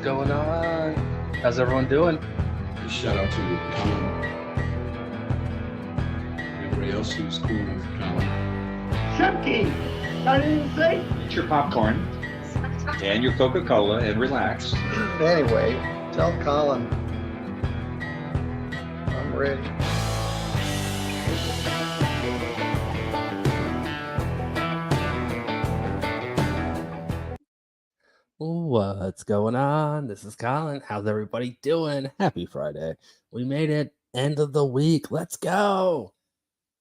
going on? How's everyone doing? Shout out to Colin. Everybody else who's cool with Colin. Chunky! I didn't say. Eat your popcorn and your Coca-Cola and relax. Anyway, tell Colin I'm ready. What's going on? This is Colin. How's everybody doing? Happy Friday. We made it. End of the week. Let's go.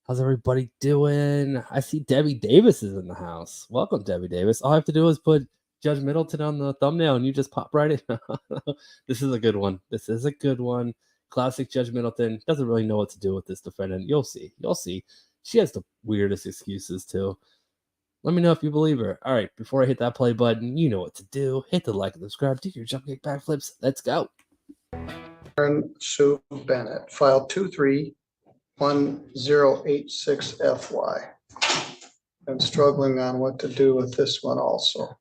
How's everybody doing? I see Debbie Davis is in the house. Welcome, Debbie Davis. All I have to do is put Judge Middleton on the thumbnail and you just pop right in. This is a good one. This is a good one. Classic Judge Middleton. Doesn't really know what to do with this defendant. You'll see. You'll see. She has the weirdest excuses too. Let me know if you believe her. All right, before I hit that play button, you know what to do. Hit the like and subscribe. Do your jump kick backflips. Let's go. Sue Bennett, file 231086FY. I'm struggling on what to do with this one also.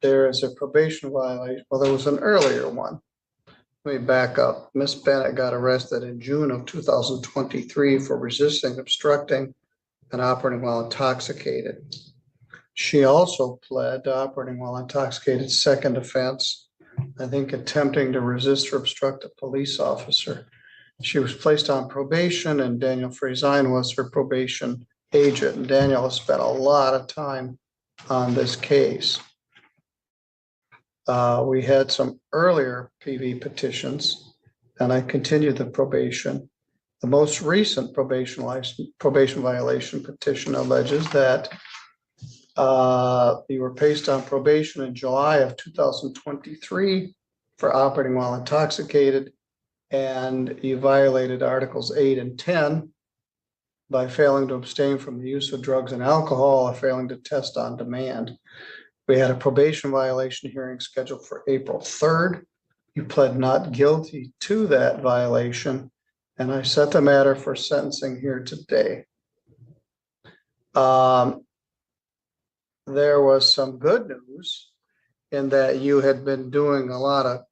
There is a probation violation. Well, there was an earlier one. Let me back up. Miss Bennett got arrested in June of 2023 for resisting, obstructing, and operating while intoxicated. She also pled to operating while intoxicated, second offense, I think attempting to resist or obstruct a police officer. She was placed on probation and Daniel Frazine was her probation agent. And Daniel has spent a lot of time on this case. We had some earlier PV petitions and I continued the probation. The most recent probation violation petition alleges that you were placed on probation in July of 2023 for operating while intoxicated, and you violated Articles 8 and 10 by failing to abstain from the use of drugs and alcohol or failing to test on demand. We had a probation violation hearing scheduled for April 3rd. You pled not guilty to that violation, and I set the matter for sentencing here today. There was some good news in that you had been doing a lot of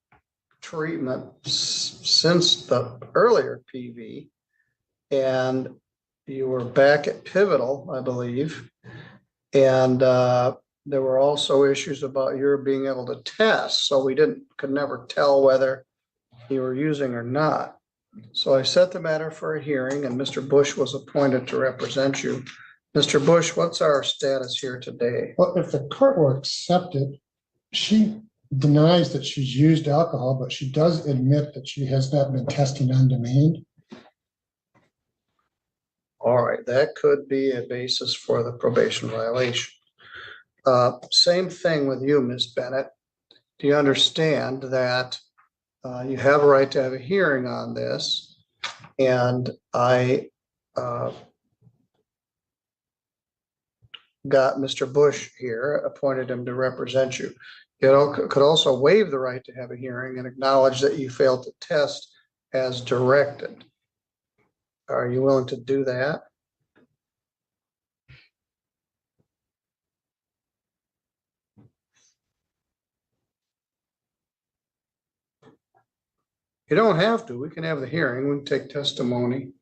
treatment since the earlier PV, and you were back at Pivotal, I believe. And there were also issues about your being able to test, so we could never tell whether you were using or not. So I set the matter for a hearing and Mr. Bush was appointed to represent you. Mr. Bush, what's our status here today? Well, if the court will accept it, she denies that she's used alcohol, but she does admit that she has not been testing on demand. All right, that could be a basis for the probation violation. Same thing with you, Ms. Bennett. Do you understand that you have a right to have a hearing on this? And I got Mr. Bush here, appointed him to represent you. You could also waive the right to have a hearing and acknowledge that you failed to test as directed. Are you willing to do that? You don't have to. We can have the hearing. We can take testimony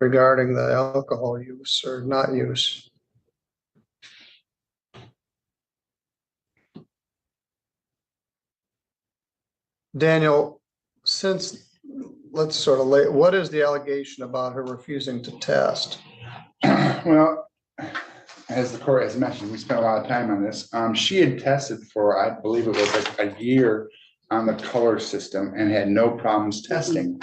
regarding the alcohol use or not use. Daniel, let's sort of what is the allegation about her refusing to test? Well, as the court has mentioned, we spent a lot of time on this. She had tested for, I believe it was like a year on the color system and had no problems testing.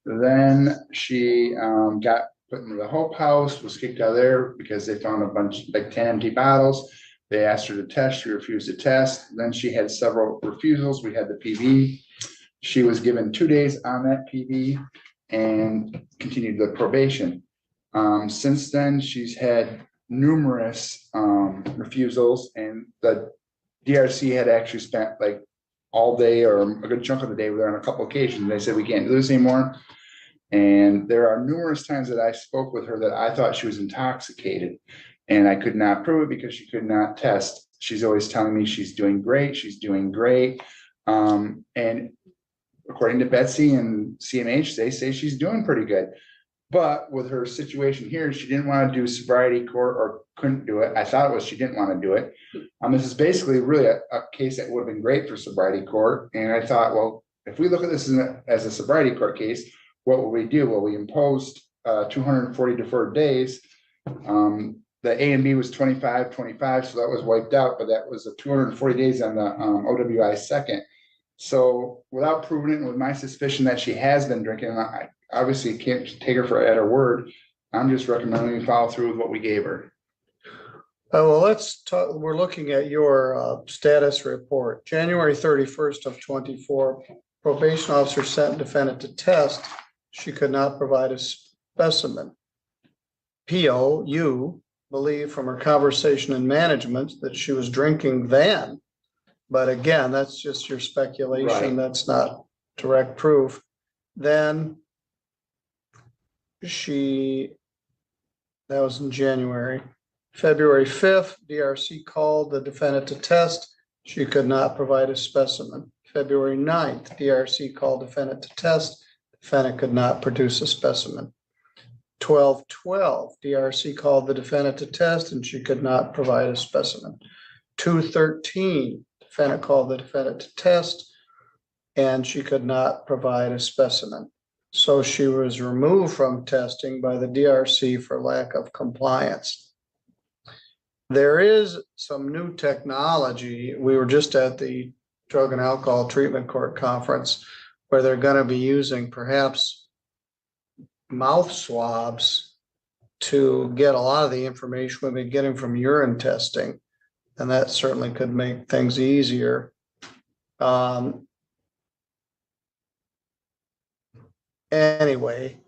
Then she got put into the Hope House, was kicked out of there because they found a bunch, like 10 empty bottles. They asked her to test, she refused to test. Then she had several refusals. We had the PV. She was given 2 days on that PV and continued the probation. Since then, she's had numerous refusals, and the DRC had actually spent like all day or a good chunk of the day with her on a couple occasions. They said, we can't do this anymore. And there are numerous times that I spoke with her that I thought she was intoxicated, and I could not prove it because she could not test. She's always telling me she's doing great. She's doing great. And according to Betsy and CMH, they say she's doing pretty good. But with her situation here, she didn't want to do sobriety court or couldn't do it. I thought it was she didn't want to do it. This is basically really a case that would have been great for sobriety court. And I thought, well, if we look at this as a sobriety court case, what will we do? Well, we imposed 240 deferred days. The A and B was 25, so that was wiped out, but that was a 240 days on the OWI second. So without proving it, and with my suspicion that she has been drinking, I obviously can't take her at her word. I'm just recommending we follow through with what we gave her. Well, let's talk, we're looking at your status report. January 31st of 24, probation officer sent defendant to test. She could not provide a specimen. PO, you believe from her conversation in management that she was drinking then. But again, that's just your speculation. Right. That's not direct proof. Then that was in January. February 5th, DRC called the defendant to test. She could not provide a specimen. February 9th, DRC called defendant to test. Defendant could not produce a specimen. 12/12, DRC called the defendant to test and she could not provide a specimen. 2/13, defendant called the defendant to test and she could not provide a specimen. So she was removed from testing by the DRC for lack of compliance. There is some new technology. We were just at the Drug and Alcohol Treatment Court conference where they're going to be using perhaps mouth swabs to get a lot of the information we've been getting from urine testing. And that certainly could make things easier. Anyway,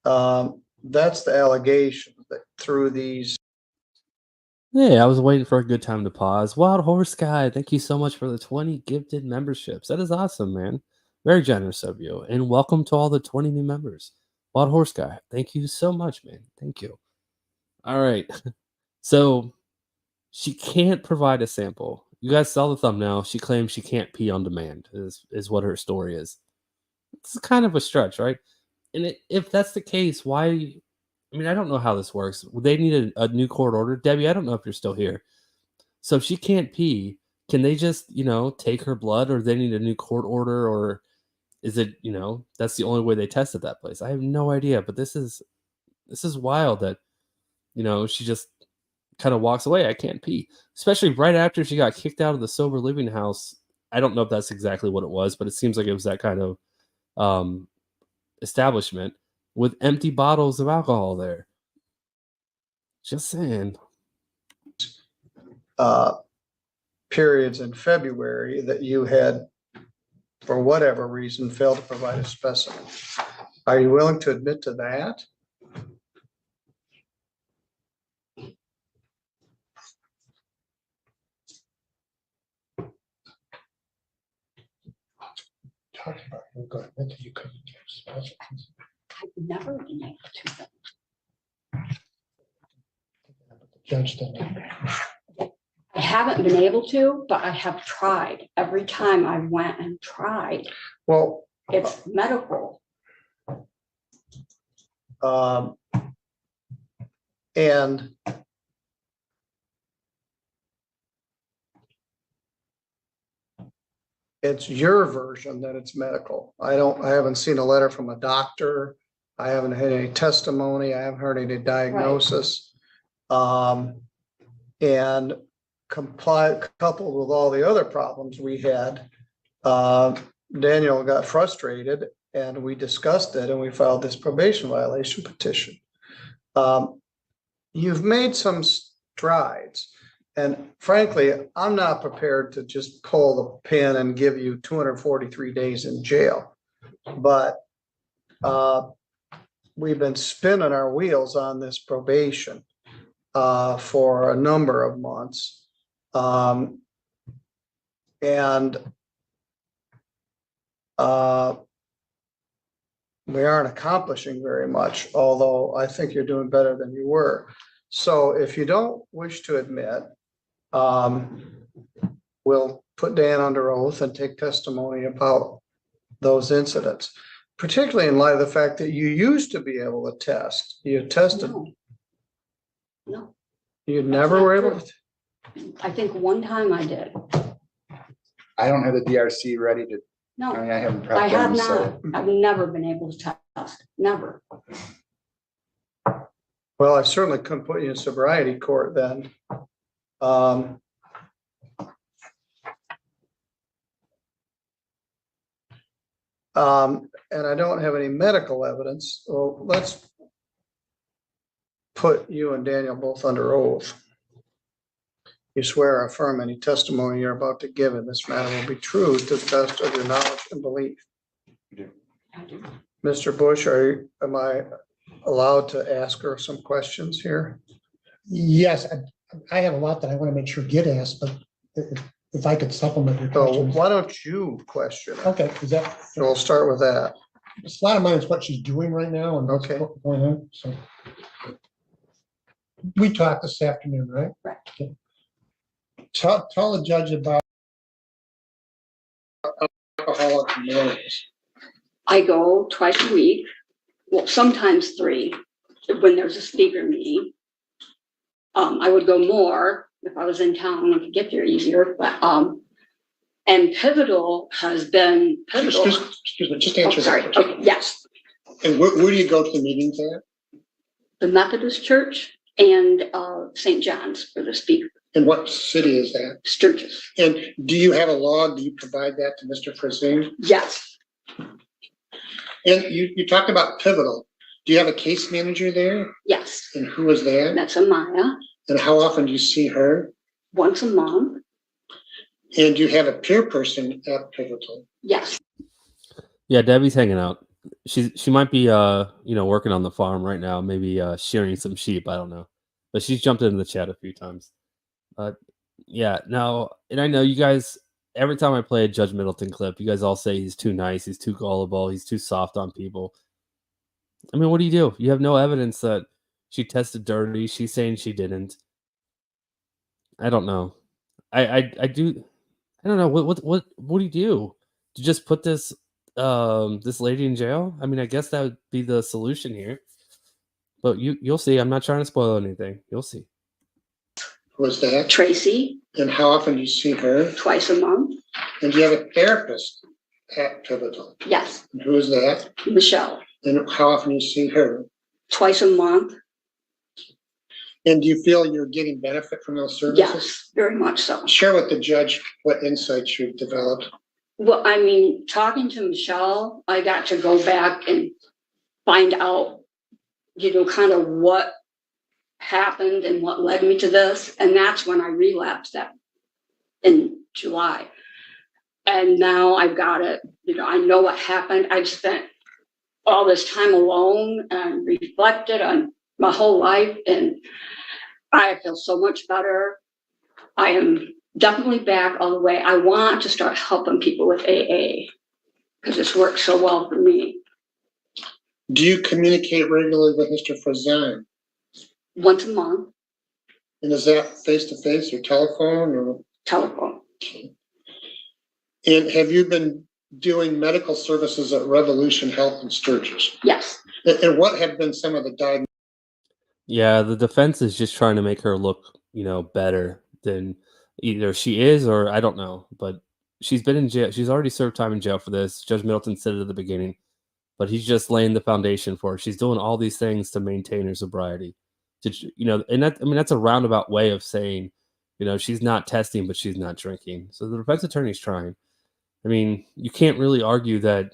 that's the allegation that through these. Hey, I was waiting for a good time to pause. Wild Horse Guy, thank you so much for the 20 gifted memberships. That is awesome, man. Very generous of you. And welcome to all the 20 new members. Wild Horse Guy, thank you so much, man. Thank you. All right. So she can't provide a sample. You guys saw the thumbnail. She claims she can't pee on demand, is what her story is. It's kind of a stretch, right? And if that's the case, why? I mean, I don't know how this works. They need a new court order. Debbie, I don't know if you're still here. So if she can't pee, can they just, take her blood, or they need a new court order, or is it, that's the only way they tested that place? I have no idea, but this is wild that, she just kind of walks away. I can't pee, especially right after she got kicked out of the sober living house. I don't know if that's exactly what it was, but it seems like it was that kind of establishment with empty bottles of alcohol there. Just saying. Periods in February that you had, for whatever reason, failed to provide a specimen. Are you willing to admit to that? Talking about you're going to admit that you couldn't give specimens. I've never been able to. The judge didn't. I haven't been able to, but I have tried. Every time I went and tried, Well, it's medical. and it's your version that it's medical. I haven't seen a letter from a doctor. I haven't had any testimony. I haven't heard any diagnosis. And coupled with all the other problems we had, Daniel got frustrated and we discussed it and we filed this probation violation petition. You've made some strides. And frankly, I'm not prepared to just pull the pin and give you 243 days in jail. But we've been spinning our wheels on this probation for a number of months. We aren't accomplishing very much, although I think you're doing better than you were. So if you don't wish to admit, we'll put Dan under oath and take testimony about those incidents, particularly in light of the fact that you used to be able to test. You tested. No. No, You never not were able true. to. I think one time I did. I don't have the DRC ready to, No, I mean, I haven't I prepped have them, so. not. I've never been able to test, never. Well, I certainly couldn't put you in sobriety court then. And I don't have any medical evidence. Well, let's put you and Daniel both under oath. You swear or affirm any testimony you're about to give in this matter will be true to the best of your knowledge and belief. I do. Mr. Bush, am I allowed to ask her some questions here? Yes, I have a lot that I want to make sure get asked, but if I could supplement your So questions. why don't you question her? Okay, is that, So we'll start with that. it's a lot of mine is what she's doing right now and what's Okay. going on, so. We talked this afternoon, right? Right. Okay. Tell the judge about Alcoholics Anonymous. I go twice a week, well, sometimes 3, when there's a speaker meeting. I would go more if I was in town and could get there easier, but, and Pivotal has been pivotal. Excuse me, just Oh, answer sorry, that question. okay, yes, And where do you go to the meetings at? the Methodist Church and, St. John's for the speaker, And what city is that? Sturgis, And do you have a log? Do you provide that to Mr. Frazeen? yes, And you talked about Pivotal. Do you have a case manager there? yes, And who is that? that's Amaya, And how often do you see her? once a month, And do you have a peer person at Pivotal? yes, Yeah, Debbie's hanging out. She might be working on the farm right now, maybe shearing some sheep. I don't know, but she's jumped into the chat a few times. Yeah, no, and I know you guys. Every time I play a Judge Middleton clip, you guys all say he's too nice, he's too gullible, he's too soft on people. I mean, what do? You have no evidence that she tested dirty. She's saying she didn't. I don't know. I do. I don't know. What do you do? Do you just put this this lady in jail? I mean, I guess that would be the solution here. But you'll see. I'm not trying to spoil anything. You'll see. Who is that? Tracy, And how often do you see her? twice a month, And do you have a therapist at Pivotal? yes, And who is that? Michelle, And how often do you see her? twice a month, And do you feel you're getting benefit from those services? yes, very much so. Share with the judge what insights you've developed. Well, I mean, talking to Michelle, I got to go back and find out, kind of what happened and what led me to this. And that's when I relapsed that in July. And now I've got it, I know what happened. I've spent all this time alone and reflected on my whole life, and I feel so much better. I am definitely back all the way. I want to start helping people with AA because it's worked so well for me. Do you communicate regularly with Mr. Frazan? Once a month, And is that face-to-face or telephone or? telephone. And have you been doing medical services at Revolution Health in Sturgis? Yes, And what have been some of the diagnoses? Yeah, the defense is just trying to make her look, better than either she is or I don't know. But she's been in jail. She's already served time in jail for this. Judge Middleton said it at the beginning, but he's just laying the foundation for her. She's doing all these things to maintain her sobriety. And that's a roundabout way of saying, she's not testing, but she's not drinking. So the defense attorney's trying. I mean, you can't really argue that,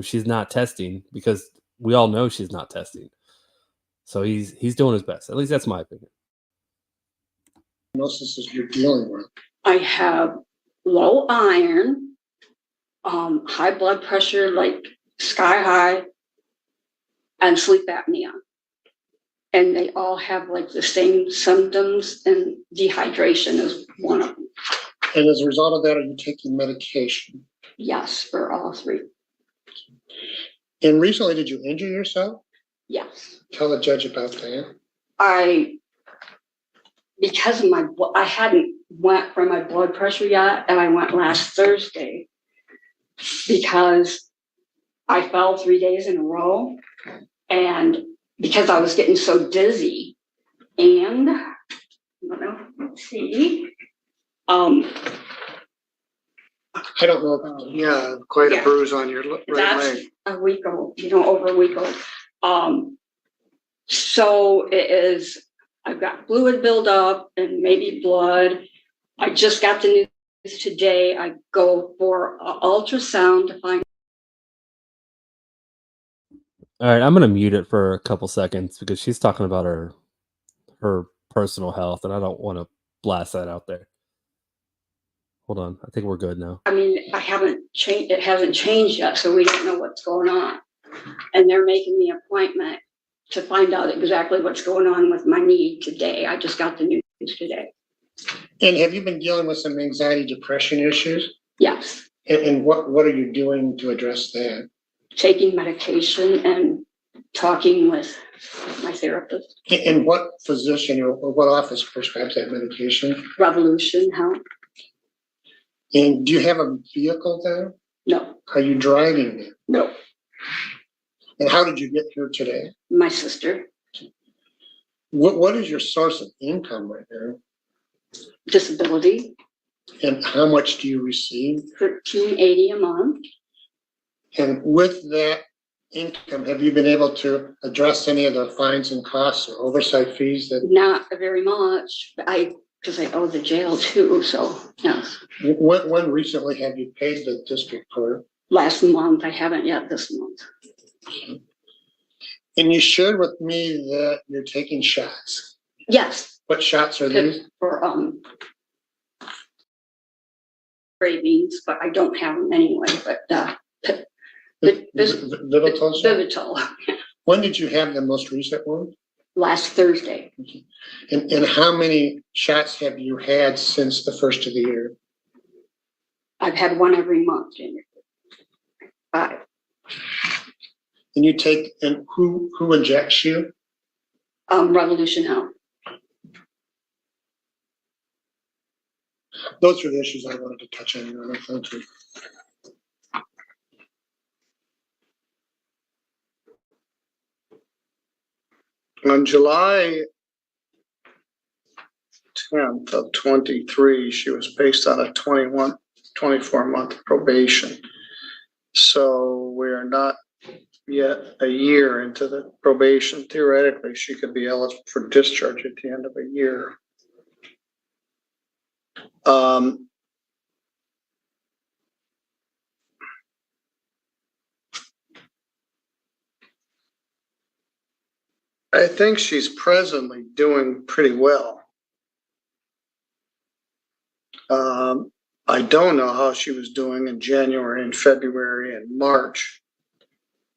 she's not testing because we all know she's not testing. So he's doing his best. At least that's my opinion. You're dealing with? I have low iron, high blood pressure, like sky high, and sleep apnea. And they all have like the same symptoms, and dehydration is one of them. And as a result of that, are you taking medication? Yes, for all 3. And recently, did you injure yourself? Yes. Tell the judge about that. Because of I hadn't went for my blood pressure yet, and I went last Thursday because I fell 3 days in a row, and because I was getting so dizzy, and I don't know, let's see. I don't know about. Yeah, quite a Yeah. bruise on your right That's leg. a week old, over a week old. So it is, I've got fluid buildup and maybe blood. I just got the news today. I go for an ultrasound to find. All right, I'm gonna mute it for a couple seconds because she's talking about her personal health, and I don't want to blast that out there. Hold on, I think we're good now. I mean, I haven't changed, it hasn't changed yet, so we don't know what's going on. And they're making the appointment to find out exactly what's going on with my knee today. I just got the news today. And have you been dealing with some anxiety, depression issues? Yes, And what are you doing to address that? taking medication and talking with my therapist. And what physician or what office prescribes that medication? Revolution Health? And do you have a vehicle there? No, Are you driving there? no, And how did you get here today? my sister. What is your source of income right now? Disability, And how much do you receive? $13.80 a month. And with that income, have you been able to address any of the fines and costs or oversight fees that, Not very much, but because I owe the jail too, so yes. when recently have you paid the district court? Last month, I haven't yet this month. And you shared with me that you're taking shots. Yes, What shots are these? for cravings, but I don't have them anyway, but Middleton shot? Vivital, When did you have the most recent one? last Thursday. And how many shots have you had since the first of the year? I've had one every month, January. 5. And you take, and who injects you? Revolution Health. Those are the issues I wanted to touch on, Your Honor. Thank you. On July 10th of 23, she was placed on a 24-month probation. So we are not yet a year into the probation. Theoretically, she could be eligible for discharge at the end of a year. I think she's presently doing pretty well. I don't know how she was doing in January and February and March.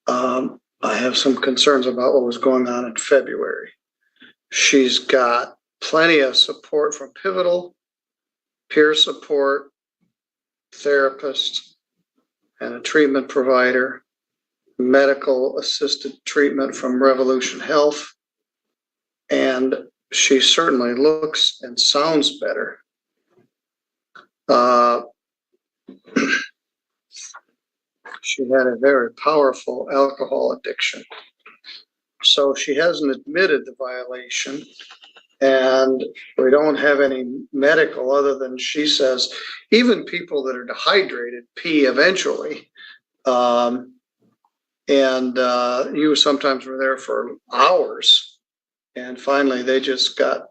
I have some concerns about what was going on in February. She's got plenty of support from Pivotal, peer support, therapist, and a treatment provider, medical assisted treatment from Revolution Health. And she certainly looks and sounds better. She had a very powerful alcohol addiction. So she hasn't admitted the violation, and we don't have any medical other than she says, even people that are dehydrated pee eventually. You sometimes were there for hours, and finally they just got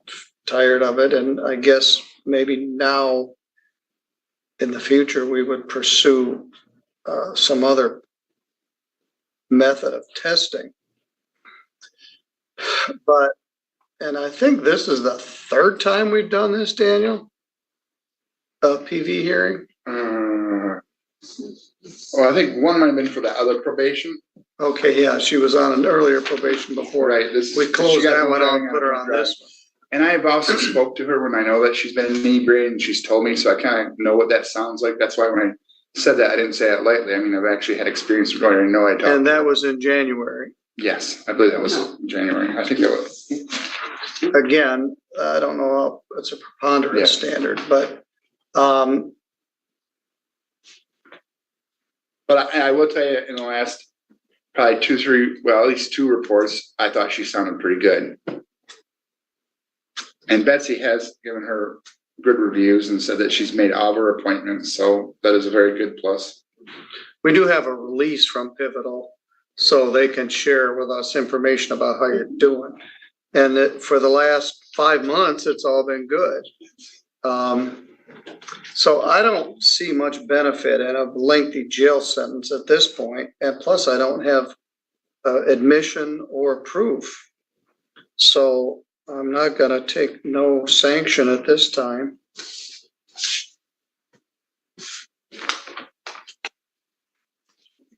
tired of it. And I guess maybe now in the future we would pursue some other method of testing. And I think this is the third time we've done this, Daniel, PV hearing. Well, I think one might have been for the other probation. Okay, yeah, she was on an earlier probation before. Right. We closed that one out and put her on this one. And I've also spoke to her when I know that she's been inebriated and she's told me, so I kind of know what that sounds like. That's why when I said that, I didn't say it lightly. I mean, I've actually had experience going. I know I talked. And that was in January. Yes, I believe that was January. I think that was. Again, I don't know, it's a preponderance standard, but, But I will tell you, in the last probably 2, 3, well, at least 2 reports, I thought she sounded pretty good. And Betsy has given her good reviews and said that she's made all of her appointments, so that is a very good plus. we do have a release from Pivotal, so they can share with us information about how you're doing. And that for the last 5 months, it's all been good. So I don't see much benefit in a lengthy jail sentence at this point, and plus I don't have admission or proof. So I'm not gonna take no sanction at this time.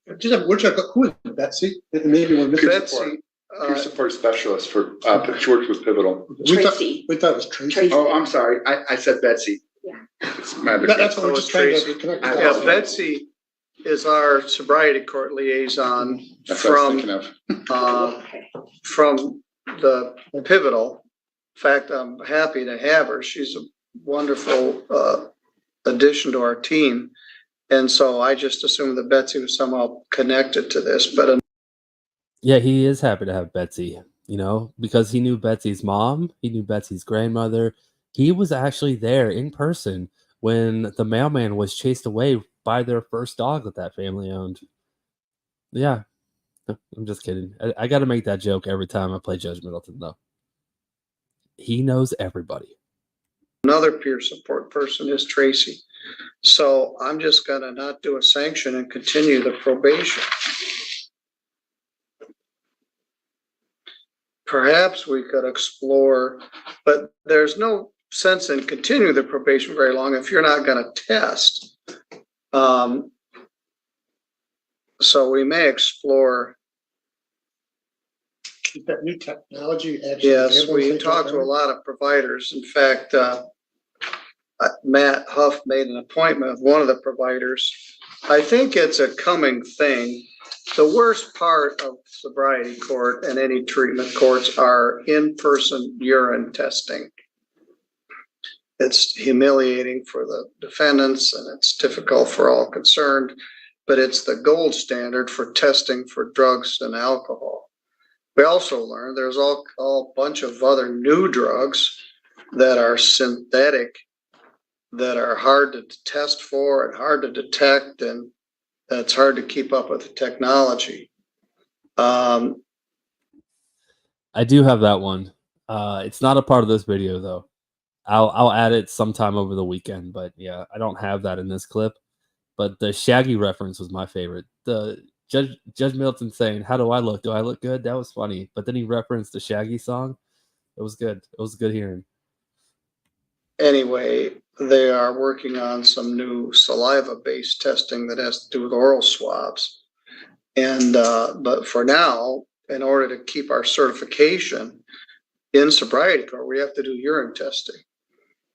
Who is Betsy? Maybe we're missing. Betsy, Peer support specialist for, she works with Pivotal. Tracy. We thought it was Tracy. Tracy. Oh, I'm sorry, I said Betsy. Yeah. It's my other That's what we're Oh, just trying Tracy. to connect. I yeah, apologize. Betsy is our sobriety court liaison That's what I was from, thinking of. Okay. from the Pivotal. In fact, I'm happy to have her. She's a wonderful addition to our team. And so I just assumed that Betsy was somehow connected to this, but Yeah, he is happy to have Betsy, you know, because he knew Betsy's mom, he knew Betsy's grandmother. He was actually there in person when the mailman was chased away by their first dog that family owned. Yeah, I'm just kidding. I got to make that joke every time I play Judge Middleton, though. He knows everybody. another peer support person is Tracy. So I'm just gonna not do a sanction and continue the probation. Perhaps we could explore, but there's no sense in continuing the probation very long if you're not gonna test. So we may explore, That new technology actually. yes, enables we it talked to a learn. lot of providers. In fact, Matt Huff made an appointment with one of the providers. I think it's a coming thing. The worst part of sobriety court and any treatment courts are in-person urine testing. It's humiliating for the defendants and it's difficult for all concerned, but it's the gold standard for testing for drugs and alcohol. We also learned there's all bunch of other new drugs that are synthetic, that are hard to test for and hard to detect, and it's hard to keep up with the technology. I do have that one. It's not a part of this video though. I'll add it sometime over the weekend, but yeah, I don't have that in this clip. But the Shaggy reference was my favorite. The Judge Middleton saying, "How do I look? Do I look good?" That was funny. But then he referenced the Shaggy song. It was good. It was good hearing. Anyway, they are working on some new saliva-based testing that has to do with oral swabs. And, but for now, in order to keep our certification in sobriety court, we have to do urine testing.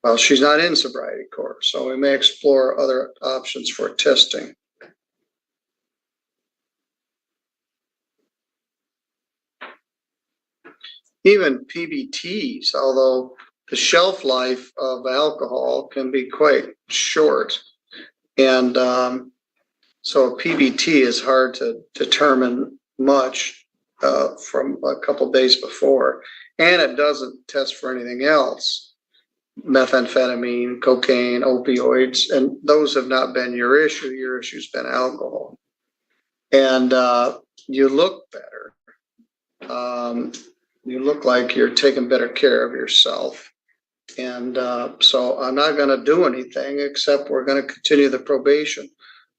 Well, she's not in sobriety court, so we may explore other options for testing. Even PBTs, although the shelf life of alcohol can be quite short. And so a PBT is hard to determine much from a couple days before. And it doesn't test for anything else. Methamphetamine, cocaine, opioids, and those have not been your issue. Your issue's been alcohol. And you look better. You look like you're taking better care of yourself. And so I'm not going to do anything except we're going to continue the probation.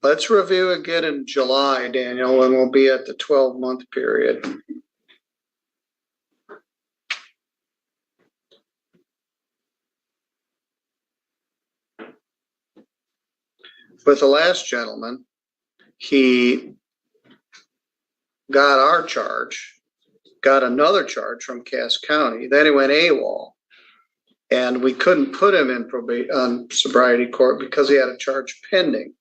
Let's review again in July, Daniel, and we'll be at the 12-month period. With the last gentleman, he got our charge, got another charge from Cass County. Then he went AWOL. And we couldn't put him in on sobriety court because he had a charge pending.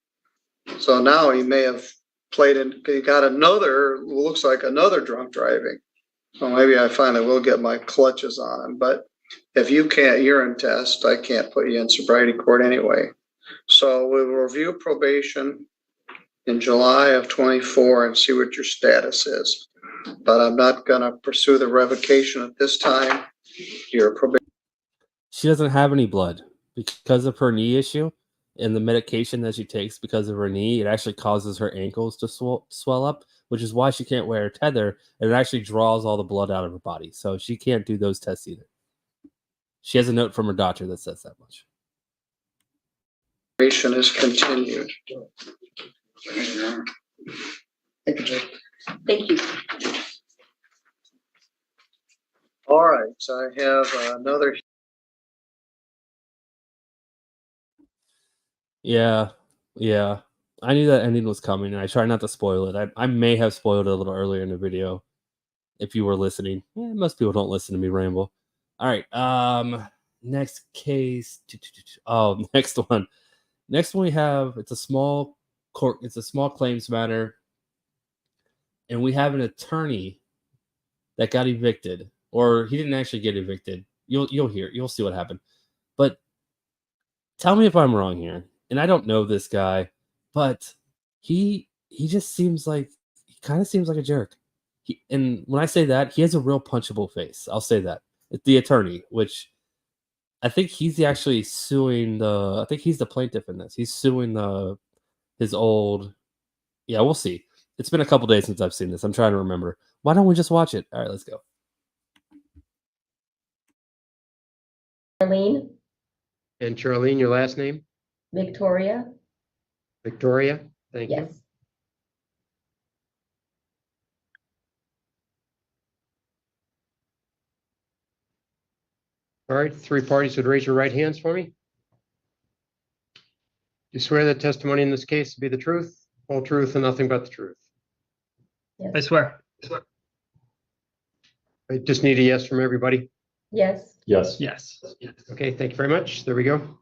So now he may have played in, he got another, looks like another drunk driving. So maybe I finally will get my clutches on him. But if you can't urine test, I can't put you in sobriety court anyway. So we will review probation in July of 24 and see what your status is. But I'm not gonna pursue the revocation at this time. Your probation. She doesn't have any blood because of her knee issue and the medication that she takes because of her knee. It actually causes her ankles to swell up, which is why she can't wear a tether. And it actually draws all the blood out of her body. So she can't do those tests either. She has a note from her doctor that says that much. Probation is continued. Thank you, Judge. Thank you. All right, so I have another. Yeah. I knew that ending was coming, and I try not to spoil it. I may have spoiled it a little earlier in the video if you were listening. Most people don't listen to me ramble. All right. Next case. Oh, next one. Next one we have, it's a small court, it's a small claims matter. And we have an attorney that got evicted, or he didn't actually get evicted. You'll see what happened. But tell me if I'm wrong here. And I don't know this guy, but he just seems like, he kind of seems like a jerk. And when I say that, he has a real punchable face. I'll say that. It's the attorney, which I think he's actually suing I think he's the plaintiff in this. He's suing his old. Yeah, we'll see. It's been a couple days since I've seen this. I'm trying to remember. Why don't we just watch it? All right, let's go. Charlene, And Charlene, your last name? Victoria, Victoria? Thank you. yes. All right, three parties would raise your right hands for me. You swear that testimony in this case to be the truth, whole truth, and nothing but the truth? Yes. I swear. I just need a yes from everybody. Yes. Yes. Yes. Okay, thank you very much. There we go.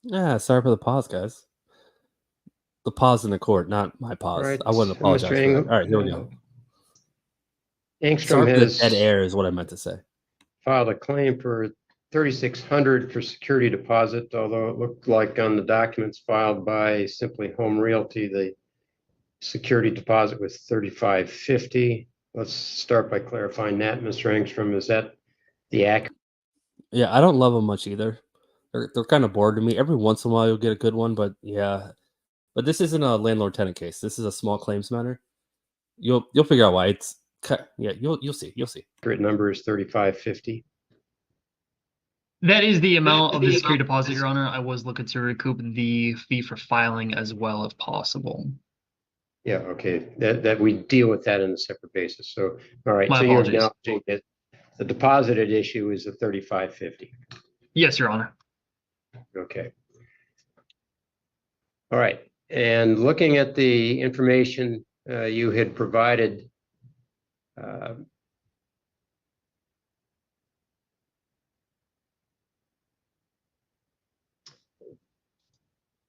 Yeah, sorry for the pause, guys. The pause in the court, not my pause. All right, I wouldn't apologize Mr. for that. Ang- All right, here we go. Angstrom Sorry for the has dead air is what I meant to say. filed a claim for $3,600 for security deposit, although it looked like on the documents filed by Simply Home Realty, the security deposit was $3,550. Let's start by clarifying that, Mr. Angstrom. Is that the accurate? Yeah, I don't love them much either. They're kind of bored to me. Every once in a while you'll get a good one, but yeah. But this isn't a landlord-tenant case. This is a small claims matter. You'll figure out why. It's yeah. You'll see. Number is $3,550. That is the amount of the security deposit, Your Honor. I was looking to recoup the fee for filing as well if possible. Yeah, okay. That we deal with that on a separate basis. So, all right. My So you're apologies. acknowledging that the deposited issue is the $3,550. Yes, Your Honor. Okay. All right. And looking at the information you had provided,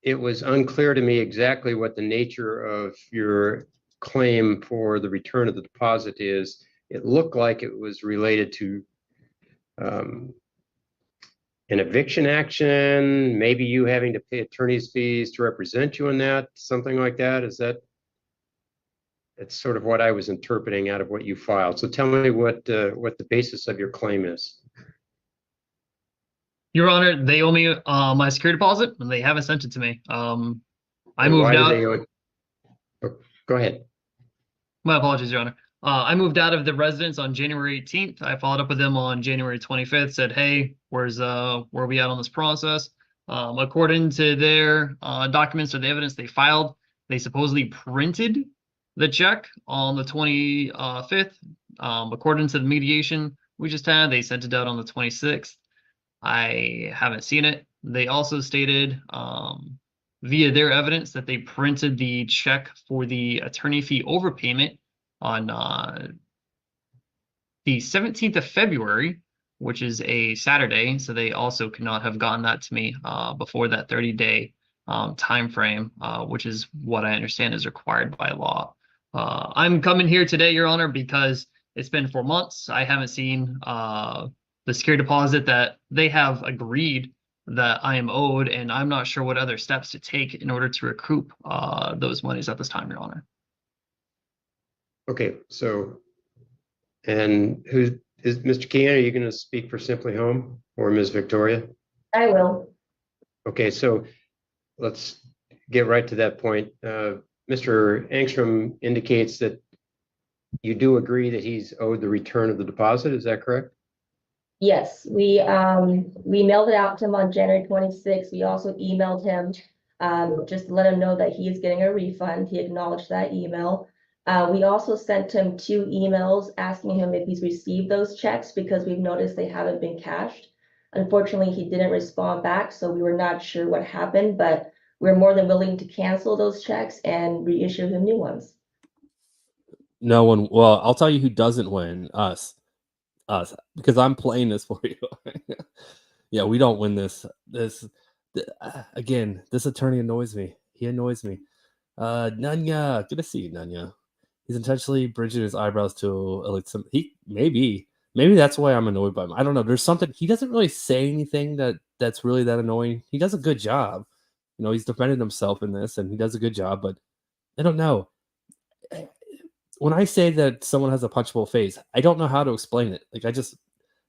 it was unclear to me exactly what the nature of your claim for the return of the deposit is. It looked like it was related to an eviction action, maybe you having to pay attorney's fees to represent you in that, something like that. Is that? It's sort of what I was interpreting out of what you filed. So tell me what the basis of your claim is. Your Honor, they owe me my security deposit, and they haven't sent it to me. I moved Why do out. they owe- Oh, go ahead. My apologies, Your Honor. I moved out of the residence on January 18th. I followed up with them on January 25th, said, hey, where are we at on this process? According to their documents or the evidence they filed, They supposedly printed the check on the 25th. According to the mediation we just had, they sent it out on the 26th. I haven't seen it. They also stated via their evidence that they printed the check for the attorney fee overpayment on the 17th of February, which is a Saturday. So they also could not have gotten that to me before that 30-day time frame, which is what I understand is required by law. I'm coming here today, Your Honor, because it's been 4 months. I haven't seen the security deposit that they have agreed that I am owed, and I'm not sure what other steps to take in order to recoup those monies at this time, Your Honor. Okay, so, and who is Mr. Kean? Are you going to speak for Simply Home or Ms. Victoria? I will. Okay, so let's get right to that point. Mr. Angstrom indicates that you do agree that he's owed the return of the deposit. Is that correct? Yes, we mailed it out to him on January 26th. We also emailed him just to let him know that he is getting a refund. He acknowledged that email. We also sent him 2 emails asking him if he's received those checks because we've noticed they haven't been cashed. Unfortunately, he didn't respond back, so we were not sure what happened, but we're more than willing to cancel those checks and reissue him new ones. No one. Well, I'll tell you who doesn't win. Us, because I'm playing this for you. Yeah, we don't win this. Again, this attorney annoys me. He annoys me. Nanya, good to see you, Nanya. He's intentionally bridging his eyebrows to like some. Maybe that's why I'm annoyed by him. I don't know. There's something. He doesn't really say anything that's really that annoying. He does a good job. He's defended himself in this, and he does a good job. But I don't know. When I say that someone has a punchable face, I don't know how to explain it. Like I just,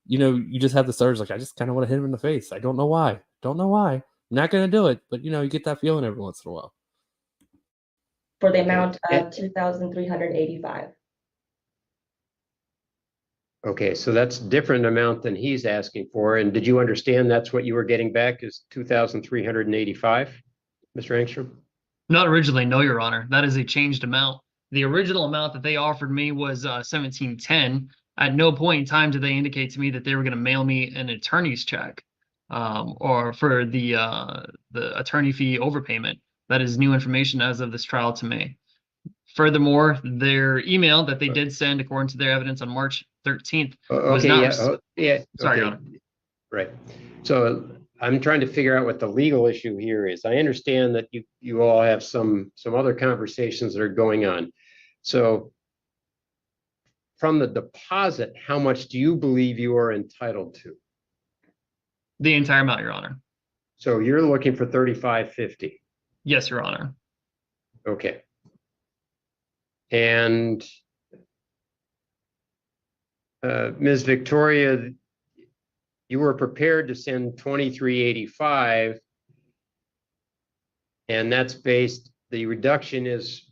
you just have the surge. Like I just kind of want to hit him in the face. I don't know why. I'm not gonna do it, but you get that feeling every once in a while. For the amount of $2,385. Okay, so that's a different amount than he's asking for. And did you understand that's what you were getting back is $2,385, Mr. Angstrom? Not originally, no, Your Honor. That is a changed amount. The original amount that they offered me was $1,710. At no point in time did they indicate to me that they were going to mail me an attorney's check or for the attorney fee overpayment. That is new information as of this trial to me. Furthermore, their email that they did send, according to their evidence on March 13th, was not. Sorry, Your Honor. Right. So I'm trying to figure out what the legal issue here is. I understand that you all have some other conversations that are going on. So from the deposit, how much do you believe you are entitled to? The entire amount, Your Honor. So you're looking for $3,550. Yes, Your Honor. Okay. And Ms. Victoria, you were prepared to send $2,385, and that's based, the reduction is,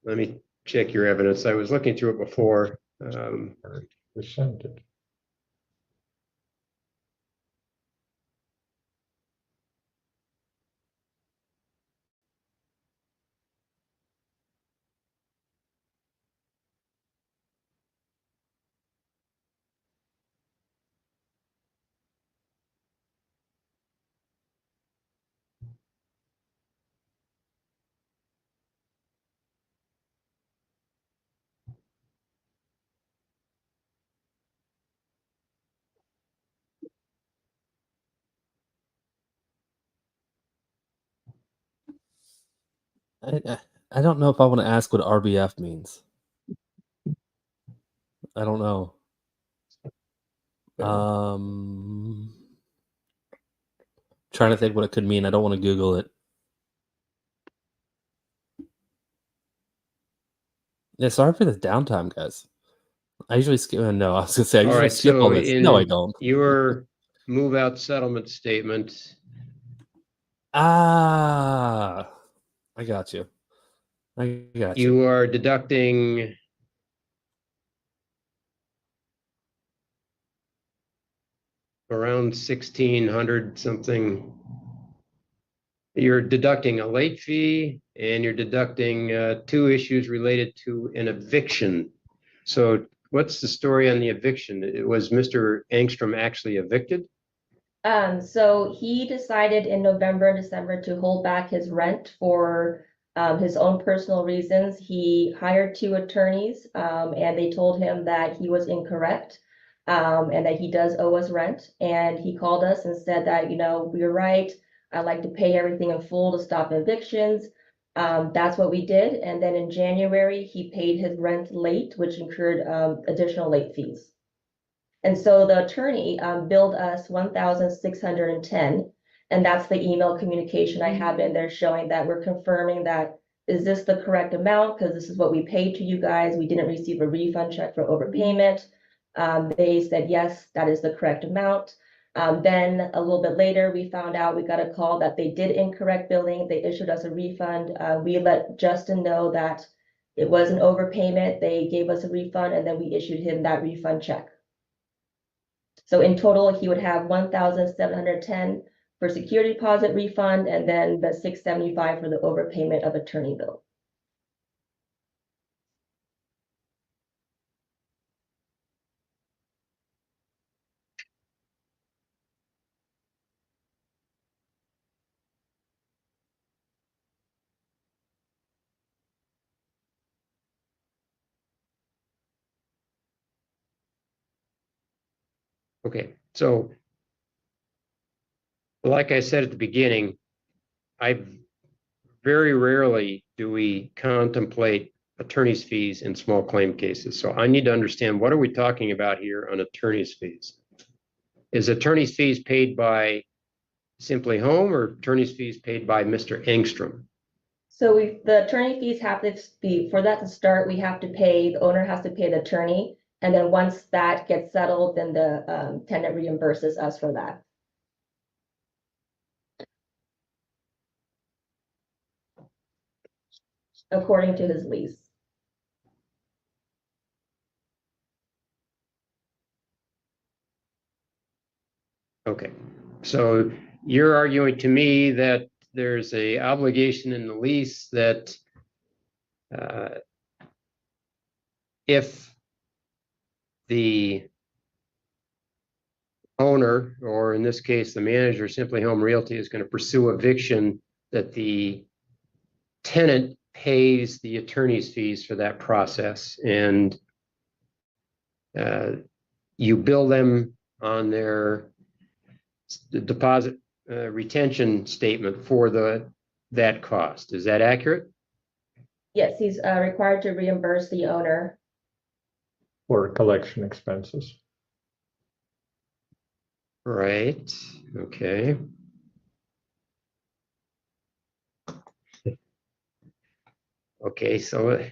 let me check your evidence. I was looking through it before. We sent it. I don't know if I want to ask what RBF means. I don't know. Trying to think what it could mean. I don't want to Google it. Yeah, sorry for the downtime, guys. I usually skip. No, I was gonna say I usually skip all this. No, I don't. Your move-out settlement statement. I got you. You are deducting around 1,600 something You're deducting a late fee and you're deducting two issues related to an eviction. So what's the story on the eviction? Was Mr. Angstrom actually evicted? So he decided in November and December to hold back his rent for his own personal reasons. He hired two attorneys, and they told him that he was incorrect, and that he does owe us rent. And he called us and said that, you know, we're right. I'd like to pay everything in full to stop evictions. That's what we did. And then in January, he paid his rent late, which incurred additional late fees. And so the attorney billed us 1,610, and that's the email communication I have in there showing that we're confirming that, is this the correct amount? Because this is what we paid to you guys. We didn't receive a refund check for overpayment. They said, yes, that is the correct amount. Then a little bit later, we found out, we got a call that they did incorrect billing. They issued us a refund. We let Justin know that it was an overpayment. They gave us a refund, and then we issued him that refund check. So in total, he would have 1,710 for security deposit refund, and then the 675 for the overpayment of attorney bill. Okay, so like I said at the beginning, very rarely do we contemplate attorney's fees in small claim cases. So I need to understand, what are we talking about here on attorney's fees? Is attorney's fees paid by Simply Home or attorney's fees paid by Mr. Angstrom? So the attorney fees have to be, for that to start, we have to pay, the owner has to pay the attorney. And then once that gets settled, then the tenant reimburses us for that. According to his lease. Okay, so you're arguing to me that there's a obligation in the lease that if the owner, or in this case, the manager, Simply Home Realty, is going to pursue eviction, that the tenant pays the attorney's fees for that process, and you bill them on their deposit retention statement for that cost. Is that accurate? Yes, he's required to reimburse the owner. For collection expenses. Right, okay. Okay, so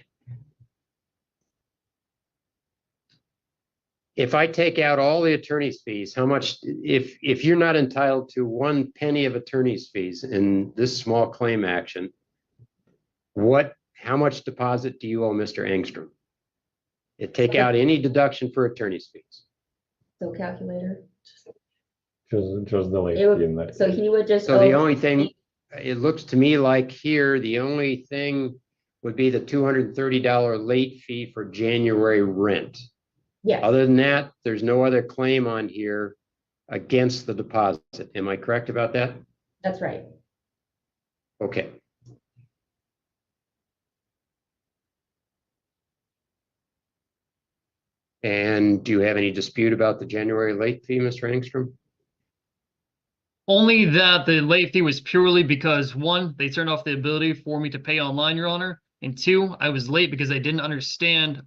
if I take out all the attorney's fees, how much, if you're not entitled to 1 penny of attorney's fees in this small claim action, how much deposit do you owe Mr. Angstrom? Take out any deduction for attorney's fees. So calculator. Just the late It fee in that So case. he would just. So the only thing, it looks to me like here, the only thing would be the $230 late fee for January rent. Yes, Other than that, there's no other claim on here against the deposit. Am I correct about that? that's right. Okay. And do you have any dispute about the January late fee, Mr. Angstrom? Only that the late fee was purely because, one, they turned off the ability for me to pay online, Your Honor, and two, I was late because I didn't understand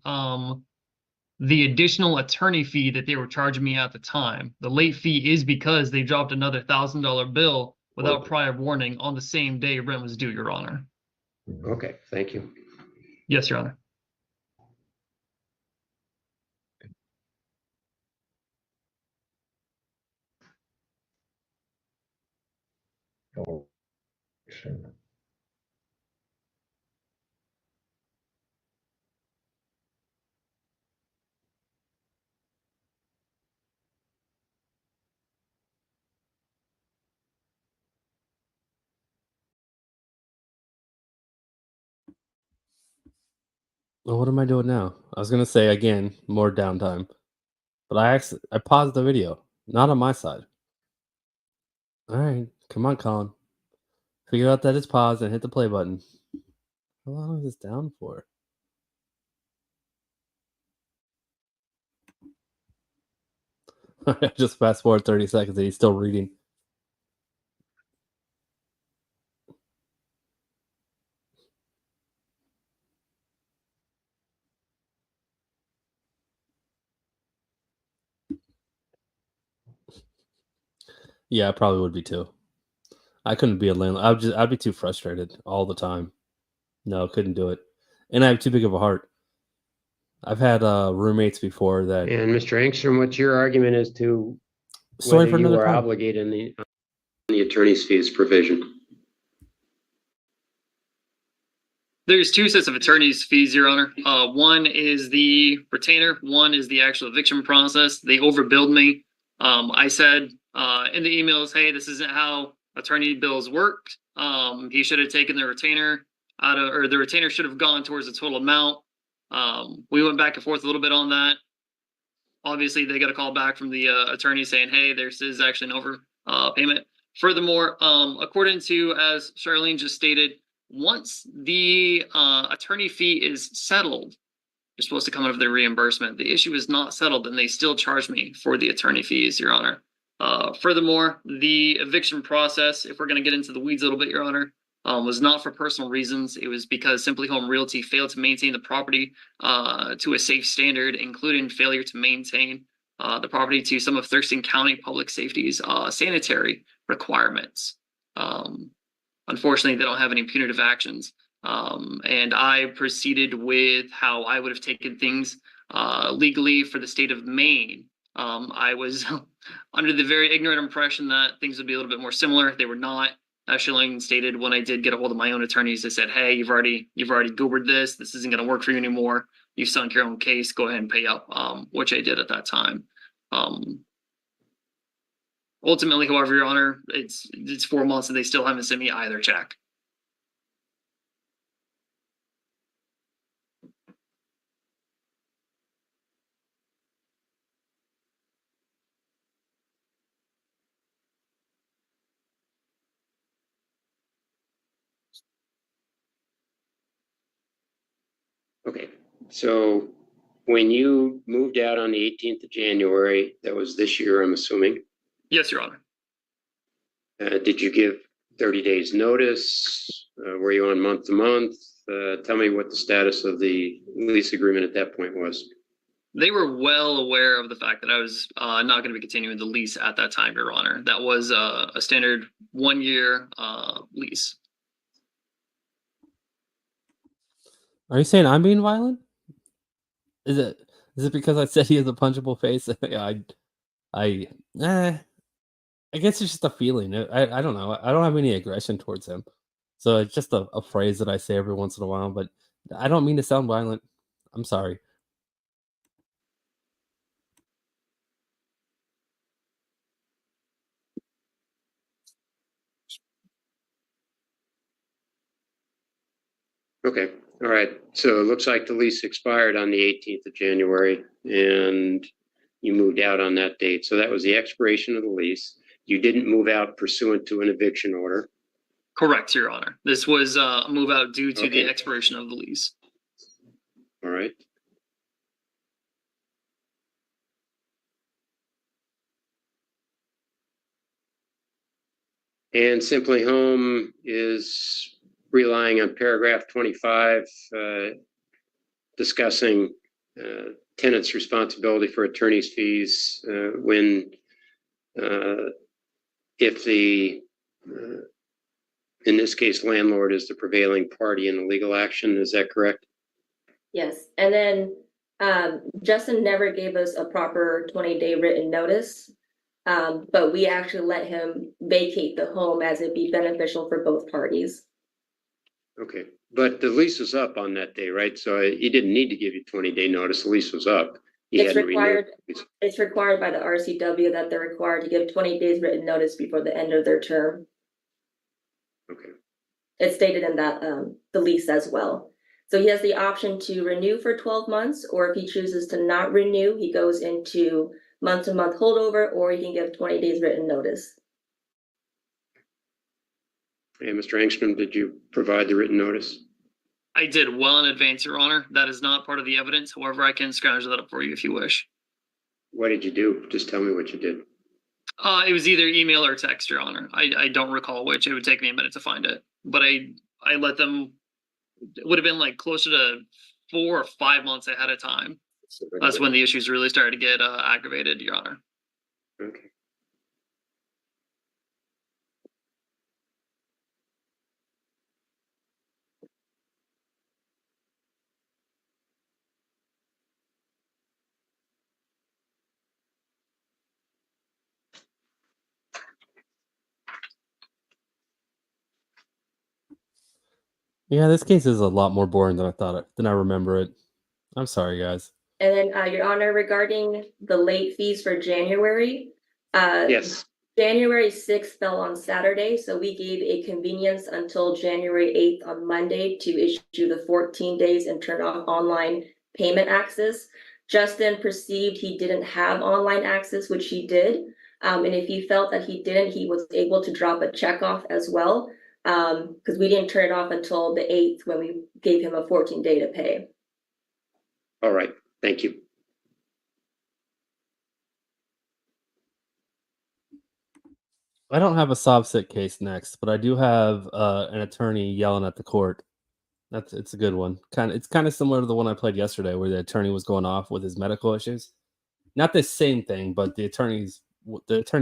the additional attorney fee that they were charging me at the time. The late fee is because they dropped another $1,000 bill without prior warning on the same day rent was due, Your Honor. Okay, thank you. Yes, Your Honor. Oh, Well, what am I doing now? I was gonna say again, more downtime, but I paused the video. Not on my side. All right, come on, Colin. Figure out that it's paused and hit the play button. How long is this down for? Just fast forward 30 seconds and he's still reading. Yeah, I probably would be too. I couldn't be a landlord. I'd be too frustrated all the time. No, couldn't do it. And I have too big of a heart. I've had roommates before that. And Mr. Engstrom, what's your argument as to Story whether for you another are time. obligated in the attorney's fees provision? There's two sets of attorney's fees, Your Honor. One is the retainer, one is the actual eviction process. They overbilled me. I said in the emails, hey, this isn't how attorney bills worked. He should have taken the retainer out of, or the retainer should have gone towards the total amount. We went back and forth a little bit on that. Obviously, they got a call back from the attorney saying, hey, this is actually an over payment. Furthermore, according to, as Charlene just stated, once the attorney fee is settled, you're supposed to come out of their reimbursement. The issue is not settled, and they still charge me for the attorney fees, Your Honor. Furthermore, the eviction process, if we're going to get into the weeds a little bit, Your Honor, was not for personal reasons. It was because Simply Home Realty failed to maintain the property to a safe standard, including failure to maintain the property to some of Thurston County Public Safety's sanitary requirements. Unfortunately, they don't have any punitive actions. And I proceeded with how I would have taken things legally for the state of Maine. I was under the very ignorant impression that things would be a little bit more similar. They were not. As Shilling stated, when I did get a hold of my own attorneys, they said, hey, you've already goobered this. This isn't going to work for you anymore. You've sunk your own case. Go ahead and pay up, which I did at that time. Ultimately, however, Your Honor, it's 4 months and they still haven't sent me either check. Okay, so when you moved out on the 18th of January, that was this year, I'm assuming. Yes, Your Honor. Did you give 30 days notice? Were you on month to month? Tell me what the status of the lease agreement at that point was. They were well aware of the fact that I was not going to be continuing the lease at that time, Your Honor. That was a standard 1 year lease. Are you saying I'm being violent? Is it because I said he has a punchable face? I guess it's just a feeling. I don't know. I don't have any aggression towards him. So it's just a phrase that I say every once in a while, but I don't mean to sound violent. I'm sorry. Okay, all right. So it looks like the lease expired on the 18th of January and you moved out on that date. So that was the expiration of the lease. You didn't move out pursuant to an eviction order. Correct, Your Honor. This was a move out due to the Okay. expiration of the lease. All right. And Simply Home is relying on paragraph 25, discussing tenant's responsibility for attorney's fees when, if the, in this case, landlord is the prevailing party in the legal action. Is that correct? Yes, and then Justin never gave us a proper 20-day written notice. But we actually let him vacate the home as it'd be beneficial for both parties. Okay, but the lease was up on that day, right? So he didn't need to give you 20-day notice. The lease was up. It's required by the RCW that they're required to give 20 days written notice before the end of their term. Okay. It's stated in that the lease as well. So he has the option to renew for 12 months, or if he chooses to not renew, he goes into month-to-month holdover, or he can give 20 days written notice. And Mr. Engstrom, did you provide the written notice? I did well in advance, Your Honor. That is not part of the evidence. However, I can scrounge that up for you if you wish. What did you do? Just tell me what you did. It was either email or text, Your Honor. I don't recall which. It would take me a minute to find it. But I let them, it would have been like closer to 4 or 5 months ahead of time. That's when the issues really started to get aggravated, Your Honor. Okay. Yeah, this case is a lot more boring than I remember it. I'm sorry, guys. And then, Your Honor, regarding the late fees for January, Yes. January 6th fell on Saturday, so we gave a convenience until January 8th on Monday to issue the 14 days and turn off online payment access. Justin perceived he didn't have online access, which he did. And if he felt that he didn't, he was able to drop a check off as well, because we didn't turn it off until the 8th when we gave him a 14-day to pay. All right. Thank you. I don't have a sob sick case next, but I do have an attorney yelling at the court. It's a good one. It's kind of similar to the one I played yesterday, where the attorney was going off with his medical issues. Not the same thing, but the attorney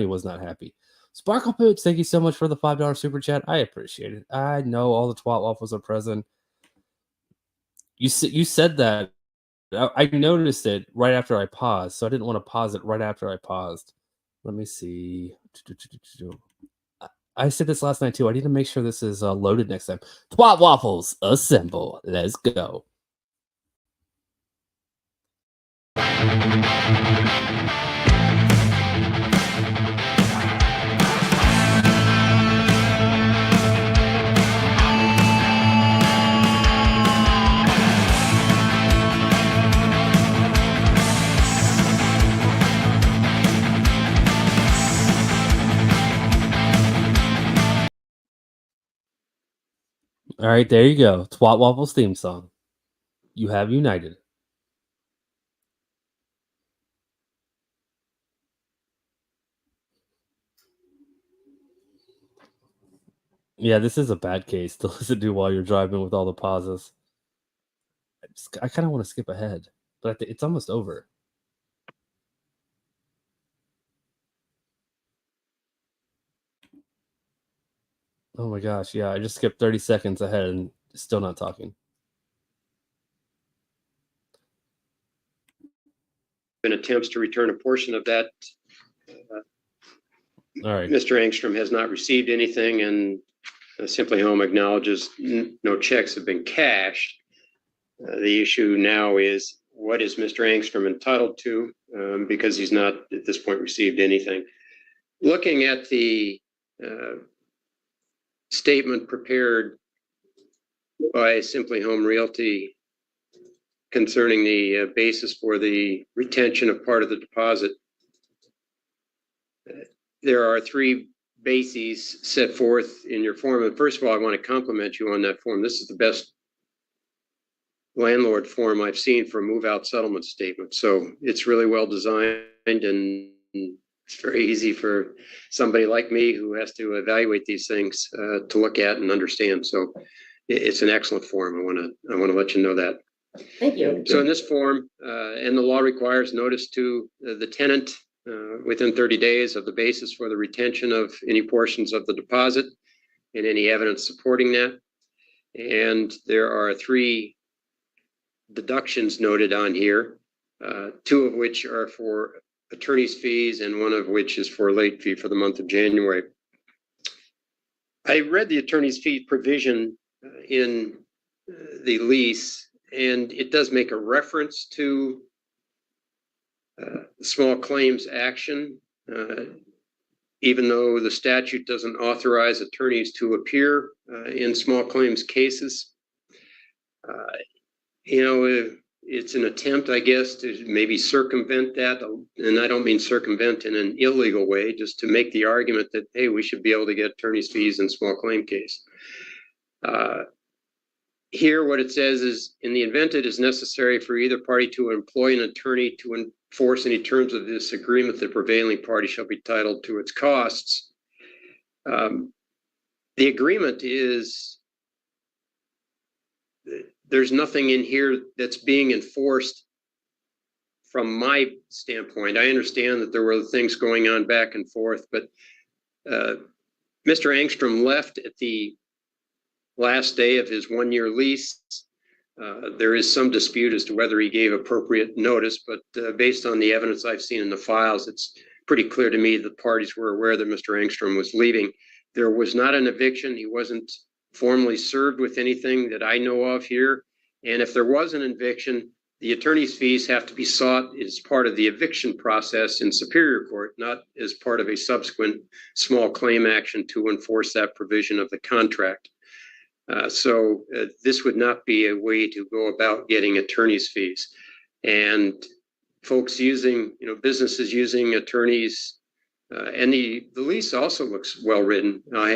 was not happy. Sparkle Pooch, thank you so much for the $5 super chat. I appreciate it. I know all the twat waffles are present. You said that. I noticed it right after I paused, so I didn't want to pause it right after I paused. Let me see. I said this last night too. I need to make sure this is loaded next time. Twat waffles, assemble. Let's go. All right, there you go. Twat Waffles theme song. You have united. Yeah, this is a bad case to listen to while you're driving with all the pauses. I kind of want to skip ahead, but it's almost over. Oh my gosh, yeah, I just skipped 30 seconds ahead and still not talking. Been attempts to return a portion of that. All right. Mr. Engstrom has not received anything, and Simply Home acknowledges no checks have been cashed. The issue now is, what is Mr. Engstrom entitled to, because he's not at this point received anything. Looking at the statement prepared by Simply Home Realty concerning the basis for the retention of part of the deposit, there are 3 bases set forth in your form. And first of all, I want to compliment you on that form. This is the best landlord form I've seen for a move-out settlement statement. So it's really well designed, and it's very easy for somebody like me who has to evaluate these things to look at and understand. So it's an excellent form. I want to let you know that. Thank you. So in this form, and the law requires notice to the tenant within 30 days of the basis for the retention of any portions of the deposit and any evidence supporting that. And there are 3 deductions noted on here, 2 of which are for attorney's fees and 1 of which is for late fee for the month of January. I read the attorney's fee provision in the lease, and it does make a reference to small claims action, even though the statute doesn't authorize attorneys to appear in small claims cases. It's an attempt, I guess, to maybe circumvent that. And I don't mean circumvent in an illegal way, just to make the argument that, hey, we should be able to get attorney's fees in small claim case. Here, what it says is, in the event it is necessary for either party to employ an attorney to enforce any terms of this agreement, the prevailing party shall be entitled to its costs. The agreement is, there's nothing in here that's being enforced from my standpoint. I understand that there were things going on back and forth, but Mr. Angstrom left at the last day of his one-year lease. There is some dispute as to whether he gave appropriate notice, but based on the evidence I've seen in the files, it's pretty clear to me that parties were aware that Mr. Angstrom was leaving. There was not an eviction. He wasn't formally served with anything that I know of here. And if there was an eviction, the attorney's fees have to be sought as part of the eviction process in Superior Court, not as part of a subsequent small claim action to enforce that provision of the contract. So this would not be a way to go about getting attorney's fees. And folks using, businesses using attorneys, and the lease also looks well written. I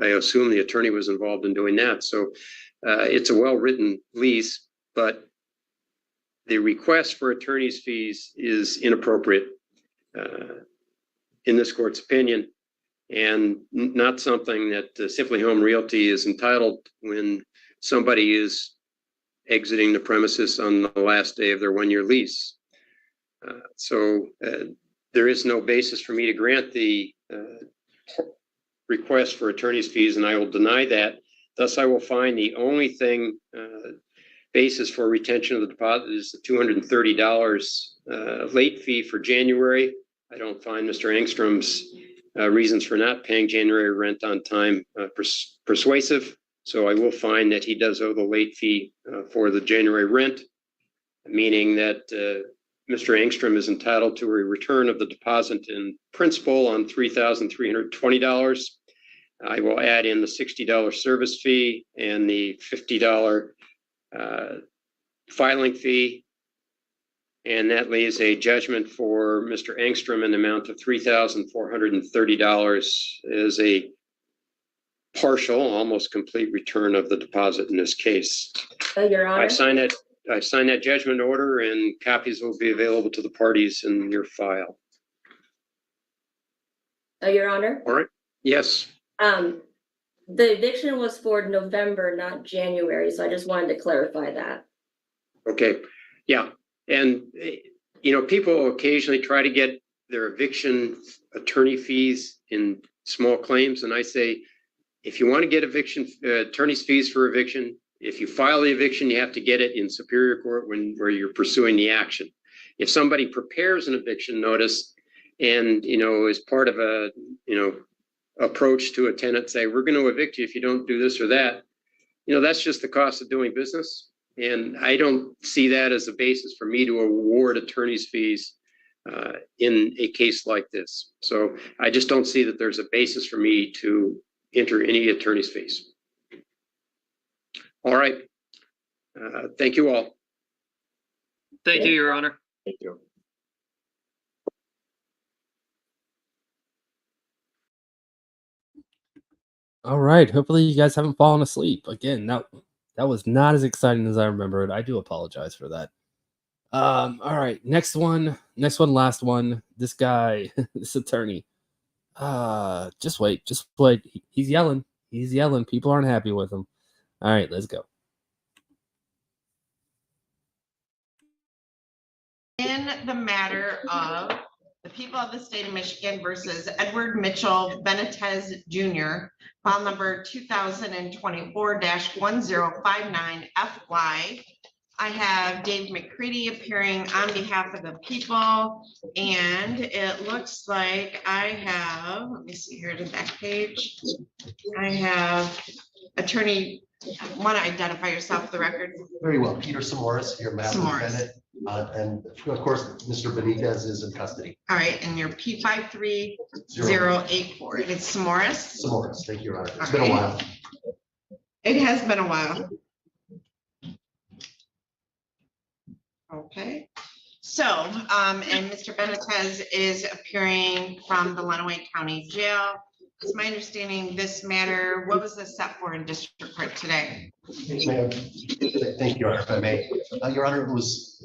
assume the attorney was involved in doing that. So it's a well written lease, but the request for attorney's fees is inappropriate in this court's opinion, and not something that Simply Home Realty is entitled when somebody is exiting the premises on the last day of their one-year lease. So there is no basis for me to grant the request for attorney's fees, and I will deny that. Thus, I will find the only thing basis for retention of the deposit is the $230 late fee for January. I don't find Mr. Angstrom's reasons for not paying January rent on time persuasive. So I will find that he does owe the late fee for the January rent, meaning that Mr. Angstrom is entitled to a return of the deposit in principal on $3,320. I will add in the $60 service fee and the $50 filing fee. And that leaves a judgment for Mr. Angstrom in the amount of $3,430 as a partial, almost complete return of the deposit in this case. Your Honor. I've signed that judgment order, and copies will be available to the parties in your file. Your Honor. All right. Yes. The eviction was for November, not January, so I just wanted to clarify that. Okay. Yeah. And, people occasionally try to get their eviction attorney fees in small claims. And I say, if you want to get eviction attorney's fees for eviction, if you file the eviction, you have to get it in Superior Court where you're pursuing the action. If somebody prepares an eviction notice and, is part of a, approach to a tenant, say, we're going to evict you if you don't do this or that, that's just the cost of doing business. And I don't see that as a basis for me to award attorney's fees in a case like this. So I just don't see that there's a basis for me to enter any attorney's fees. All right. Thank you all. Thank you, Your Honor. Thank you. All right. Hopefully you guys haven't fallen asleep. Again, that was not as exciting as I remembered. I do apologize for that. All right. Next one, last one. This guy, this attorney. Just wait. He's yelling. People aren't happy with him. All right, let's go. In the matter of the people of the state of Michigan versus Edward Mitchell Benitez Jr., file number 2024-1059FY. I have Dave McCready appearing on behalf of the people, and it looks like I have, let me see here, the back page. I have attorney, want to identify yourself for the record? Very well, Peter Samoris, your map defendant. And of course, Mr. Benitez is in custody. All right, and your P53084. It's Samoris? Samoris, thank you, Your Honor. It's been a while. It has been a while. Okay, so, and Mr. Benitez is appearing from the Lenawee County Jail. It's my understanding this matter, what was this set for in district court today? Ma'am, thank you, Your Honor, if I may. Your Honor, it was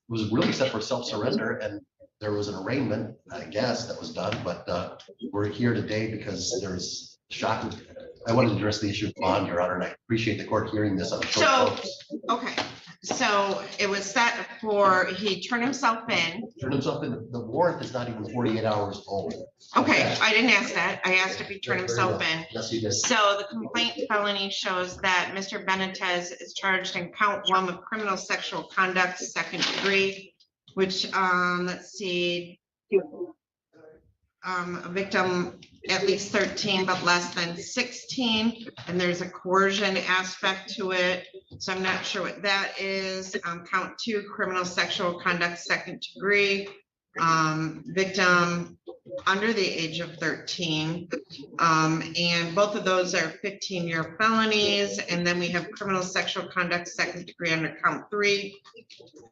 really set for self-surrender, and there was an arraignment, I guess, that was done, but we're here today because there's shocking. I wanted to address the issue of bond, Your Honor, and I appreciate the court hearing this on short notice. Okay, so it was set for, he turned himself in. The warrant is not even 48 hours old. Okay, I didn't ask that. I asked if he turned himself in. Yes, he did. So the complaint felony shows that Mr. Benitez is charged in count 1 with criminal sexual conduct, 2nd degree, which, let's see, a victim at least 13, but less than 16. And there's a coercion aspect to it. So I'm not sure what that is. Count 2, criminal sexual conduct, 2nd degree. Victim under the age of 13. And both of those are 15-year felonies. And then we have criminal sexual conduct, 2nd degree under count 3.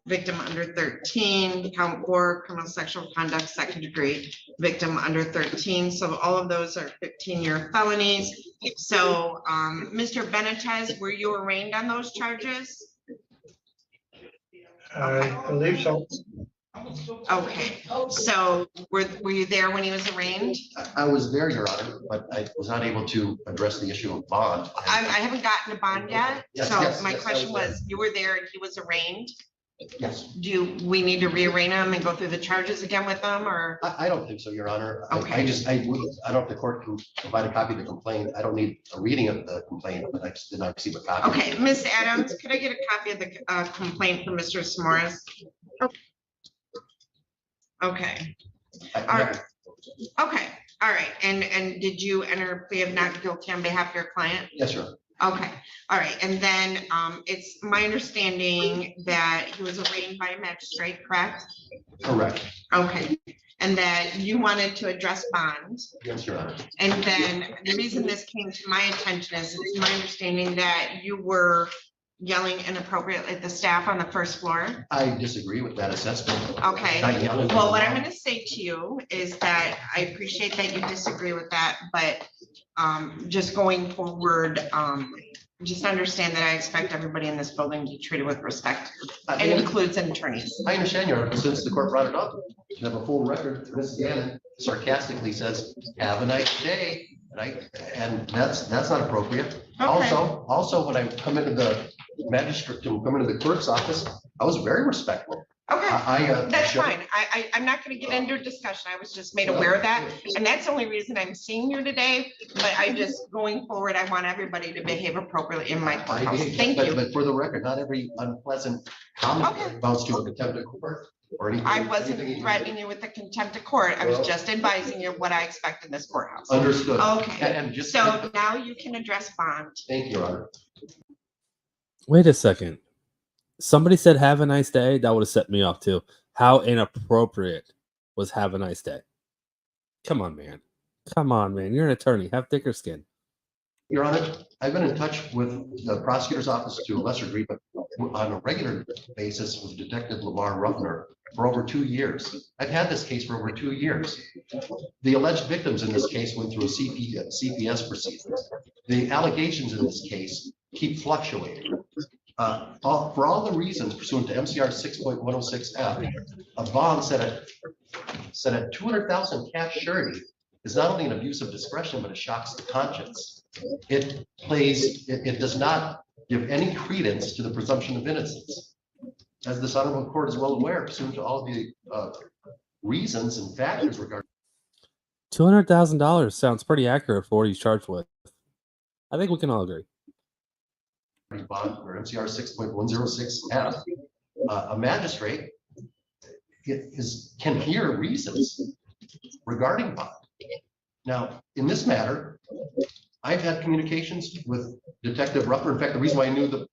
Victim under 13, count 4, criminal sexual conduct, 2nd degree, victim under 13. So all of those are 15-year felonies. So, Mr. Benitez, were you arraigned on those charges? I believe so. Okay, so were you there when he was arraigned? I was there, Your Honor, but I was not able to address the issue of bond. I haven't gotten a bond yet. Yes, So yes, my yes, question was, you were there and he was arraigned? Yes. Do we need to rearraign him and go through the charges again with them, or? I don't think so, Your Honor. Okay. I don't know if the court can provide a copy of the complaint. I don't need a reading of the complaint, but I just did not receive a copy. Okay, Miss Adams, could I get a copy of the complaint from Mr. Smoris? Okay. All right. Okay, all right. And did you enter a plea of not guilty on behalf of your client? Yes, sir. Okay, all right. And then it's my understanding that he was arraigned by a magistrate, correct? Correct. Okay, and that you wanted to address bond. Yes, Your Honor. And then the reason this came to my attention is it's my understanding that you were yelling inappropriately at the staff on the first floor. I disagree with that assessment. Okay, Not yelling. well, what I'm gonna say to you is that I appreciate that you disagree with that, but just going forward, just understand that I expect everybody in this building to be treated with respect. It includes attorneys. I understand, Your Honor, since the court brought it up, you have a full record. Ms. Gannon sarcastically says, "Have a nice day." And that's not appropriate. Okay. Also, when I come into the magistrate, to come into the clerk's office, I was very respectful. Okay, that's sure. fine. I'm not gonna get into a discussion. I was just made aware of that. And that's the only reason I'm seeing you today. But I just, going forward, I want everybody to behave appropriately in my courthouse. Thank you. But for the record, not every unpleasant comment amounts to a contempt of court or anything. I wasn't threatening you with the contempt of court. I was just advising you what I expect in this courthouse. Understood. Okay, And just. so now you can address bond. Thank you, Your Honor. Wait a second. Somebody said have a nice day. That would have set me off too. How inappropriate was have a nice day? Come on, man. Come on, man. You're an attorney. Have thicker skin. Your Honor, I've been in touch with the prosecutor's office to a lesser degree, but on a regular basis with Detective Lamar Ruffner for over 2 years. I've had this case for over 2 years. The alleged victims in this case went through a CPS procedure. The allegations in this case keep fluctuating. For all the reasons pursuant to MCR 6.106F, a bond set at $200,000 cash surety is not only an abuse of discretion, but it shocks the conscience. It does not give any credence to the presumption of innocence. As this honorable court is well aware, pursuant to all of the reasons and factors regarding $200,000 sounds pretty accurate for what he's charged with. I think we can all agree. bond or MCR 6.106F, a magistrate can hear reasons regarding bond. Now, in this matter, I've had communications with Detective Ruffner. In fact, the reason why I knew the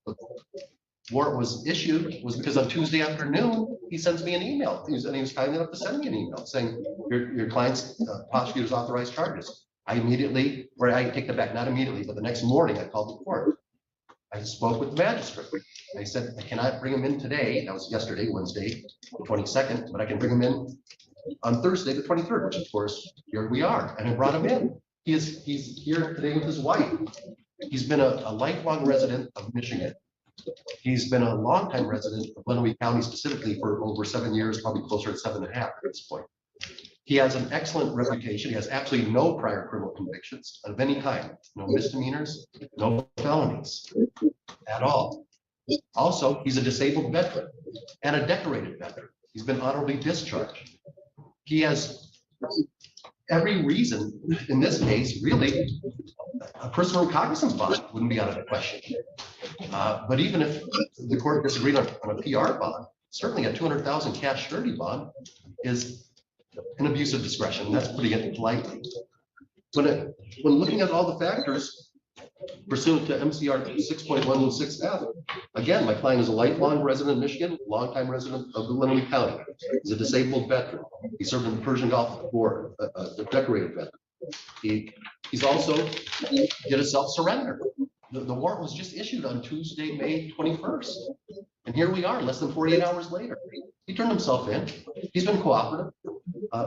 warrant was issued was because on Tuesday afternoon, he sends me an email. He was kind enough to send me an email saying your client's prosecutor's authorized charges. I take that back, not immediately, but the next morning I called the court. I spoke with the magistrate. I said, I cannot bring him in today. That was yesterday, Wednesday, the 22nd, but I can bring him in on Thursday, the 23rd, which of course, here we are. And I brought him in. He's here today with his wife. He's been a lifelong resident of Michigan. He's been a longtime resident of Lenawee County specifically for over 7 years, probably closer to 7.5 at this point. He has an excellent reputation. He has absolutely no prior criminal convictions of any kind, no misdemeanors, no felonies at all. Also, he's a disabled veteran and a decorated veteran. He's been honorably discharged. He has every reason in this case, really, a personal cognizance bond wouldn't be out of the question. But even if the court disagreed on a PR bond, certainly a $200,000 cash surety bond is an abuse of discretion. That's putting it politely. When looking at all the factors pursuant to MCR 6.116F, again, my client is a lifelong resident of Michigan, longtime resident of Lenawee County. He's a disabled veteran. He served in the Persian Gulf War, a decorated veteran. He's also did a self-surrender. The warrant was just issued on Tuesday, May 21st. And here we are, less than 48 hours later. He turned himself in. He's been cooperative.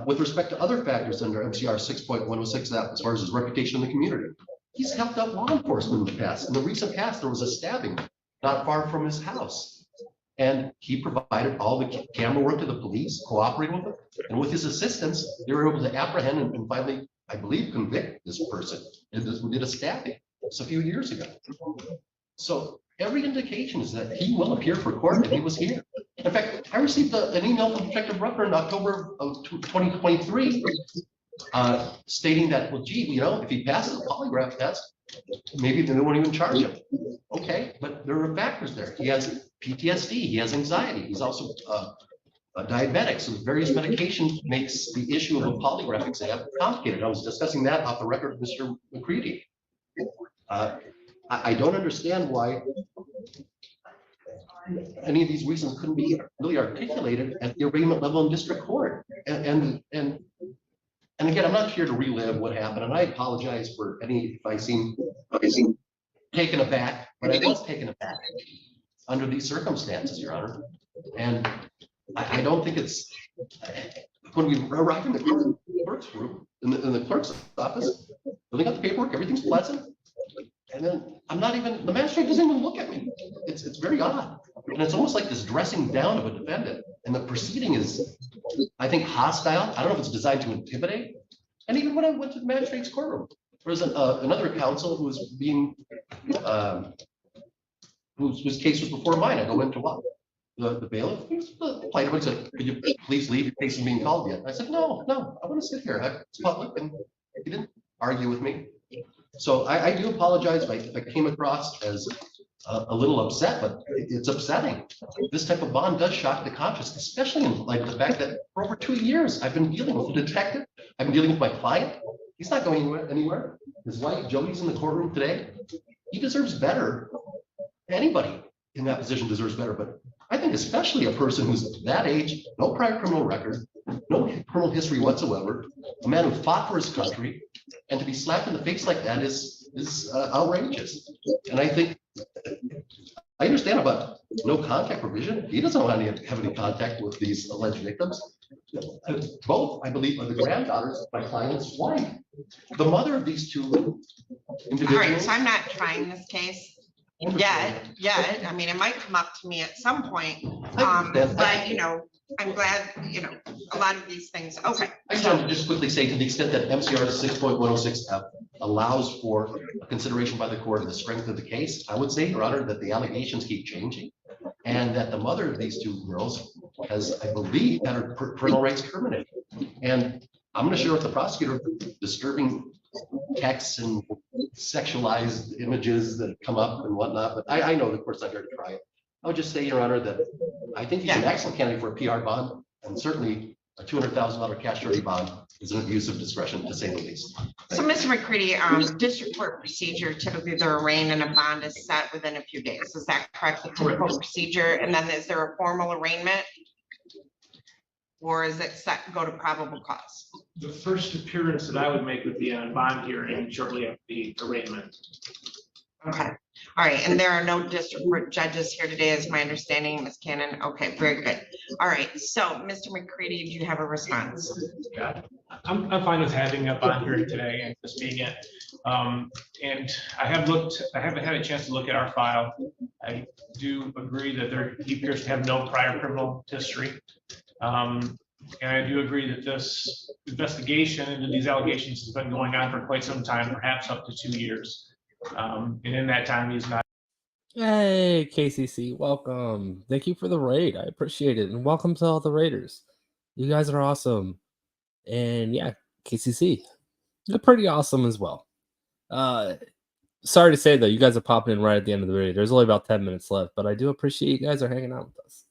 With respect to other factors under MCR 6.106F, as far as his reputation in the community, he's helped out law enforcement in the past. In the recent past, there was a stabbing not far from his house. And he provided all the camera work to the police, cooperated with them. And with his assistance, they were able to apprehend and finally, I believe, convict this person who did a stabbing just a few years ago. So every indication is that he will appear for court, and he was here. In fact, I received an email from Detective Rucker in October of 2023 stating that, well, gee, you know, if he passes a polygraph test, maybe they won't even charge him. Okay, but there are factors there. He has PTSD, he has anxiety, he's also a diabetic, so various medications makes the issue of a polygraph exam complicated. I was discussing that off the record with Mr. McCready. I don't understand why any of these reasons couldn't be really articulated at the arraignment level in district court. And again, I'm not here to relive what happened, and I apologize for if I seem taken aback, but I was taken aback under these circumstances, Your Honor. And I don't think it's, when we arrive in the clerk's room, in the clerk's office, filling out the paperwork, everything's pleasant. And then the magistrate doesn't even look at me. It's very odd. And it's almost like this dressing down of a defendant. And the proceeding is, I think, hostile. I don't know if it's designed to intimidate. And even when I went to the magistrate's courtroom, there was another counsel who was being, whose case was before mine. I go into what? The bailiff, the plaintiff said, could you please leave, your case isn't being called yet? I said, no, I want to sit here. It's public, and he didn't argue with me. So I do apologize if I came across as a little upset, but it's upsetting. This type of bond does shock the conscience, especially in light of the fact that for over 2 years, I've been dealing with a detective. I've been dealing with my client. He's not going anywhere. His wife, Joey's in the courtroom today. He deserves better. Anybody in that position deserves better, but I think especially a person who's that age, no prior criminal record, no criminal history whatsoever, a man who fought for his country, and to be slapped in the face like that is outrageous. And I think, I understand about no contact provision. He doesn't want to have any contact with these alleged victims. Both, I believe, are the granddaughters of my client's wife. The mother of these two individuals. All right, so I'm not trying this case yet. I mean, it might come up to me at some point. But, you know, I'm glad, you know, a lot of these things. Okay. I just wanted to just quickly say, to the extent that MCR 6.106F allows for a consideration by the court of the strength of the case, I would say, Your Honor, that the allegations keep changing, and that the mother of these two girls has, I believe, had her parental rights terminated. And I'm going to share with the prosecutor disturbing texts and sexualized images that come up and whatnot, but I know the court's not here to try it. I would just say, Your Honor, that I think he's an excellent candidate for a PR bond, and certainly a $200,000 cash surety bond is an abuse of discretion, to say the least. So, Mr. McCready, district court procedure, typically the arraign and a bond is set within a few days. Is that correct? The typical procedure, and then is there a formal arraignment? Or is it set, go to probable cause? The first appearance that I would make would be on bond hearing shortly after the arraignment. Okay. All right, and there are no district court judges here today, is my understanding, Ms. Cannon. Okay, very good. All right, so Mr. McCready, do you have a response? Yeah, I'm fine with having a bond hearing today and just being it. And I haven't had a chance to look at our file. I do agree that he appears to have no prior criminal history. And I do agree that this investigation into these allegations has been going on for quite some time, perhaps up to 2 years. And in that time, he's not. Hey, KCC, welcome. Thank you for the raid. I appreciate it. And welcome to all the raiders. You guys are awesome. And yeah, KCC, you're pretty awesome as well. Sorry to say, though, you guys are popping in right at the end of the video. There's only about 10 minutes left, but I do appreciate you guys are hanging out with us.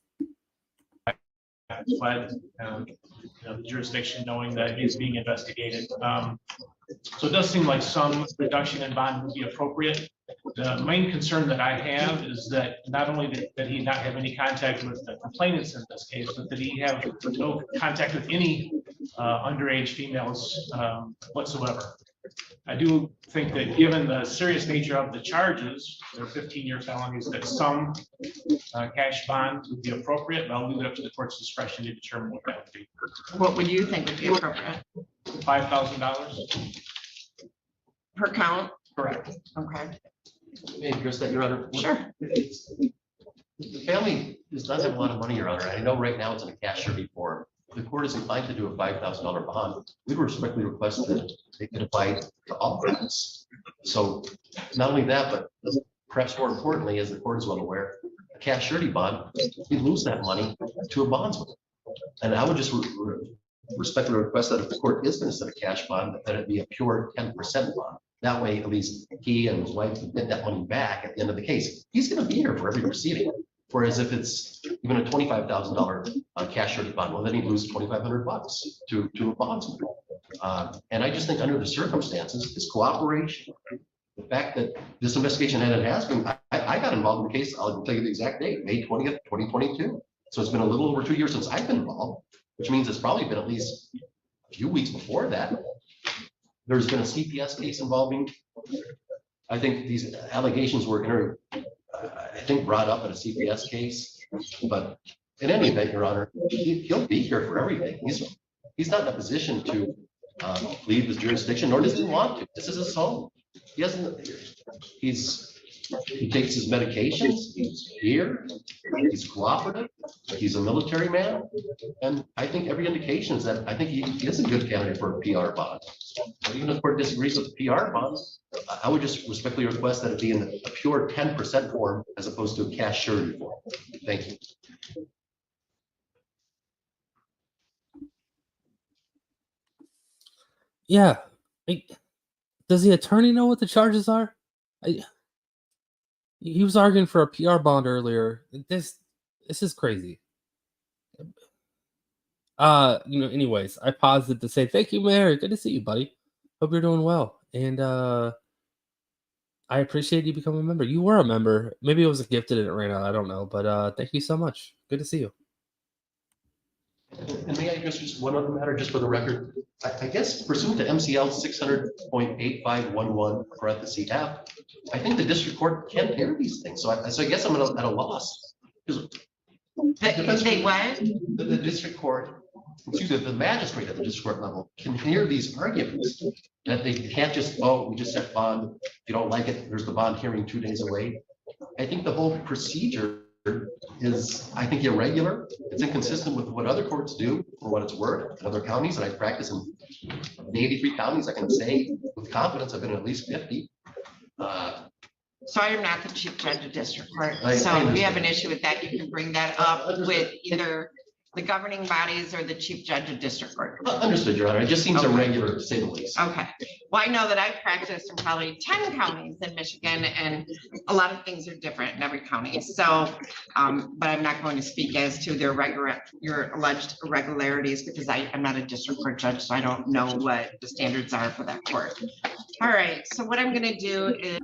Fled the jurisdiction knowing that he's being investigated. So it does seem like some reduction in bond would be appropriate. The main concern that I have is that not only that he not have any contact with the complainants in this case, but that he have no contact with any underage females whatsoever. I do think that given the serious nature of the charges, they're 15-year felonies, that some cash bond would be appropriate, but I'll leave it up to the court's discretion to determine what that would be. What would you think would be appropriate? $5,000 per count? Correct. Okay. May I address that, Your Honor? Sure. The family does not have a lot of money, Your Honor. I know right now it's in a cash surety form. The court is inclined to do a $5,000 bond. We respectfully request that they could apply to all crimes. So not only that, but perhaps more importantly, as the court is well aware, a cash surety bond, we lose that money to a bondsman. And I would just respectfully request that if the court is going to set a cash bond, that it be a pure 10% bond. That way, at least he and his wife can get that money back at the end of the case. He's going to be here for every proceeding. Whereas if it's even a $25,000 cash surety bond, well, then he loses $2,500 to a bondsman. And I just think under the circumstances, his cooperation, the fact that this investigation has been, I got involved in the case, I'll tell you the exact date, May 20th, 2022. So it's been a little over 2 years since I've been involved, which means it's probably been at least a few weeks before that. There's been a CPS case involving, I think these allegations were I think brought up in a CPS case, but in any event, Your Honor, he'll be here for everything. He's not in a position to leave his jurisdiction, nor does he want to. This is his home. He takes his medications. He's here. He's cooperative. He's a military man, and I think every indication is that I think he is a good candidate for a PR bond. But even if the court disagrees with the PR bond, I would just respectfully request that it be in a pure 10% form as opposed to a cash surety form. Thank you. Yeah. Does the attorney know what the charges are? He was arguing for a PR bond earlier. This is crazy. Anyways, I paused it to say thank you, Mary. Good to see you, buddy. Hope you're doing well. And I appreciate you becoming a member. You were a member. Maybe it was a gifted and it ran out. I don't know. But thank you so much. Good to see you. And may I address just one other matter, just for the record? I guess pursuant to MCL 600.8511 parenthesis F, I think the district court can hear these things. So I guess I'm at a loss. They what? The district court, excuse me, the magistrate at the district court level can hear these arguments that they can't just, oh, we just set bond. If you don't like it, there's the bond hearing 2 days away. I think the whole procedure is, I think, irregular. It's inconsistent with what other courts do for what it's worth in other counties. And I practice in 83 counties. I can say with confidence I've been in at least 50. So I am not the chief judge of district court. I So if we have understand. an issue with that, you can bring that up with either the governing bodies or the chief judge of district court. Understood, Your Honor. It just seems Okay. irregular to say the least. Okay, well, I know that I've practiced in probably 10 counties in Michigan, and a lot of things are different in every county. So, but I'm not going to speak as to your alleged irregularities because I'm not a district court judge, so I don't know what the standards are for that court. All right, so what I'm gonna do is.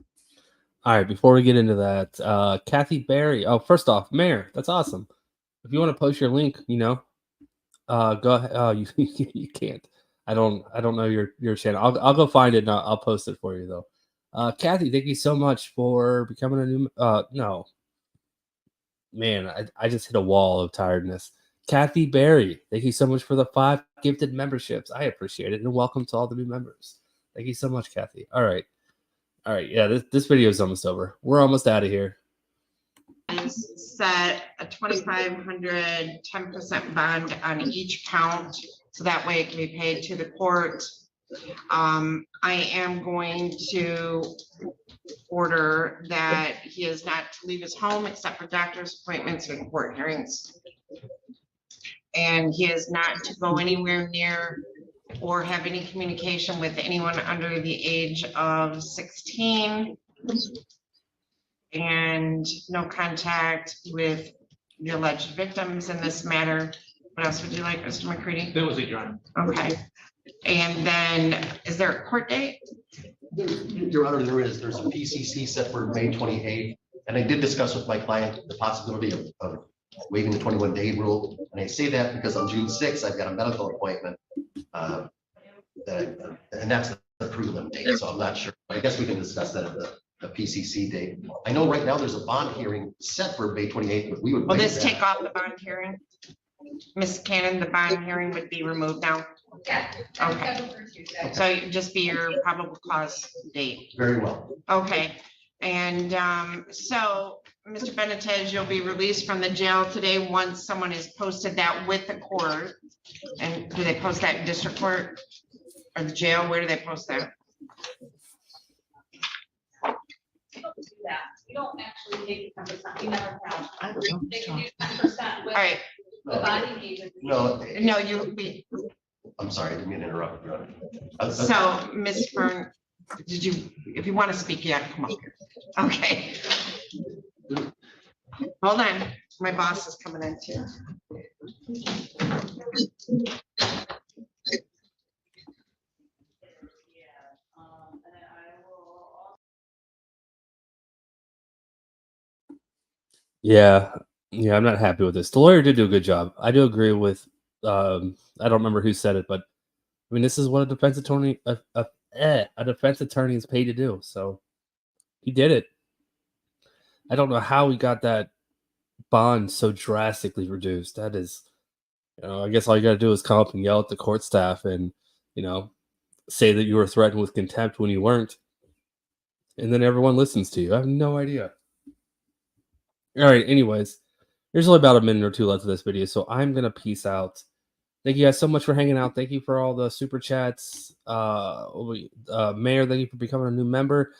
All right, before we get into that, Kathy Berry. Oh, first off, Mayor, that's awesome. If you want to post your link, go ahead. Oh, you can't. I don't know your channel. I'll go find it and I'll post it for you though. Kathy, thank you so much for becoming a new. No, man, I just hit a wall of tiredness. Kathy Berry, thank you so much for the 5 gifted memberships. I appreciate it, and welcome to all the new members. Thank you so much, Kathy. All right. Yeah, this video is almost over. We're almost out of here. Set a 2,500 10% bond on each count, so that way it can be paid to the court. I am going to order that he is not to leave his home except for doctor's appointments and court hearings. And he is not to go anywhere near or have any communication with anyone under the age of 16. And no contact with the alleged victims in this matter. What else would you like, Mr. McCready? That was adjourned. Okay. And then, is there a court date? Your Honor, there's a PCC set for May 28th. And I did discuss with my client the possibility of waiving the 21-day rule. And I say that because on June 6th, I've got a medical appointment. And that's the prelim date, so I'm not sure. I guess we can discuss that at the PCC date. I know right now there's a bond hearing set for May 28th, but we would. Will this take off the bond hearing? Ms. Cannon, the bond hearing would be removed now? Yeah. Okay. So it'd just be your probable cause date. Very well. Okay. And so, Mr. Benitez, you'll be released from the jail today once someone has posted that with the court. And do they post that in district court or the jail? Where do they post that? We don't actually take 10%. We never have. They can do 10% with All right. the bonding agent. No, you. I'm sorry, I didn't mean to interrupt. So, Ms. Fern, did you, if you want to speak, you have to come up here. Okay. Hold on, my boss is coming in too. Yeah, I'm not happy with this. The lawyer did do a good job. I do agree with. I don't remember who said it, but I mean, this is what a defense attorney is paid to do. So he did it. I don't know how he got that bond so drastically reduced. That is, I guess all you got to do is come up and yell at the court staff and, say that you were threatened with contempt when you weren't. And then everyone listens to you. I have no idea. All right. Anyways, there's only about a minute or two left of this video, so I'm going to peace out. Thank you guys so much for hanging out. Thank you for all the super chats. Mayor, thank you for becoming a new member.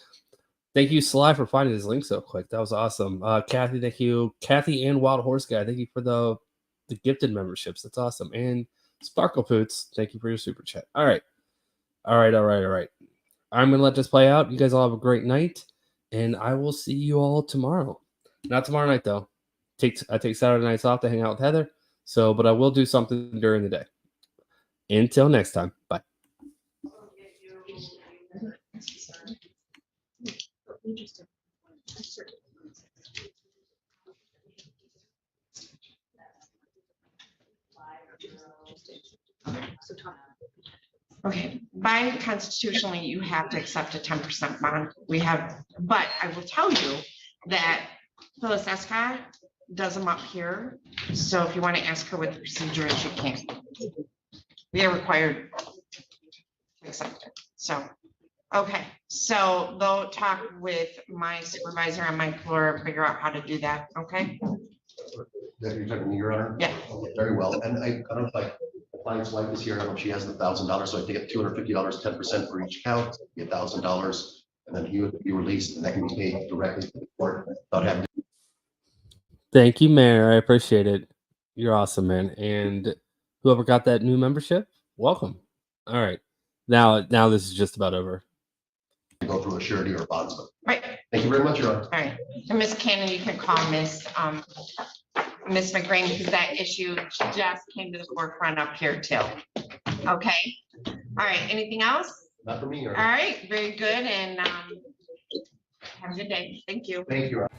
Thank you, Sly, for finding this link so quick. That was awesome. Kathy, thank you. Kathy and Wild Horse Guy, thank you for the gifted memberships. That's awesome. And Sparkle Poots, thank you for your super chat. All right. I'm going to let this play out. You guys all have a great night, and I will see you all tomorrow. Not tomorrow night, though. I take Saturday nights off to hang out with Heather. But I will do something during the day. Until next time. Bye. Okay, by constitutionally, you have to accept a 10% bond. But I will tell you that Phyllis Escott does them up here. So if you want to ask her what the procedure is, you can. We are required to accept it. So, okay. So they'll talk with my supervisor on my floor, figure out how to do that. Okay. That you're talking to me, Your Honor? Yeah. Okay, very well. And I don't know if my client's wife is here. I don't know if she has the $1,000. So I take it $250, 10% for each count, get $1,000, and then he would be released, and that can be paid directly to the court without having to. Thank you, Mayor. I appreciate it. You're awesome, man. And whoever got that new membership, welcome. All right. Now this is just about over. Go through a surety or a bondsman. Right. Thank you very much, Your Honor. All right. And Ms. Cannon, you can call Miss McGrain, because that issue just came to the forefront up here too. Okay. All right. Anything else? Not for me, Your All Honor. right. Very good. And have a good day. Thank you. Thank you, Your Honor.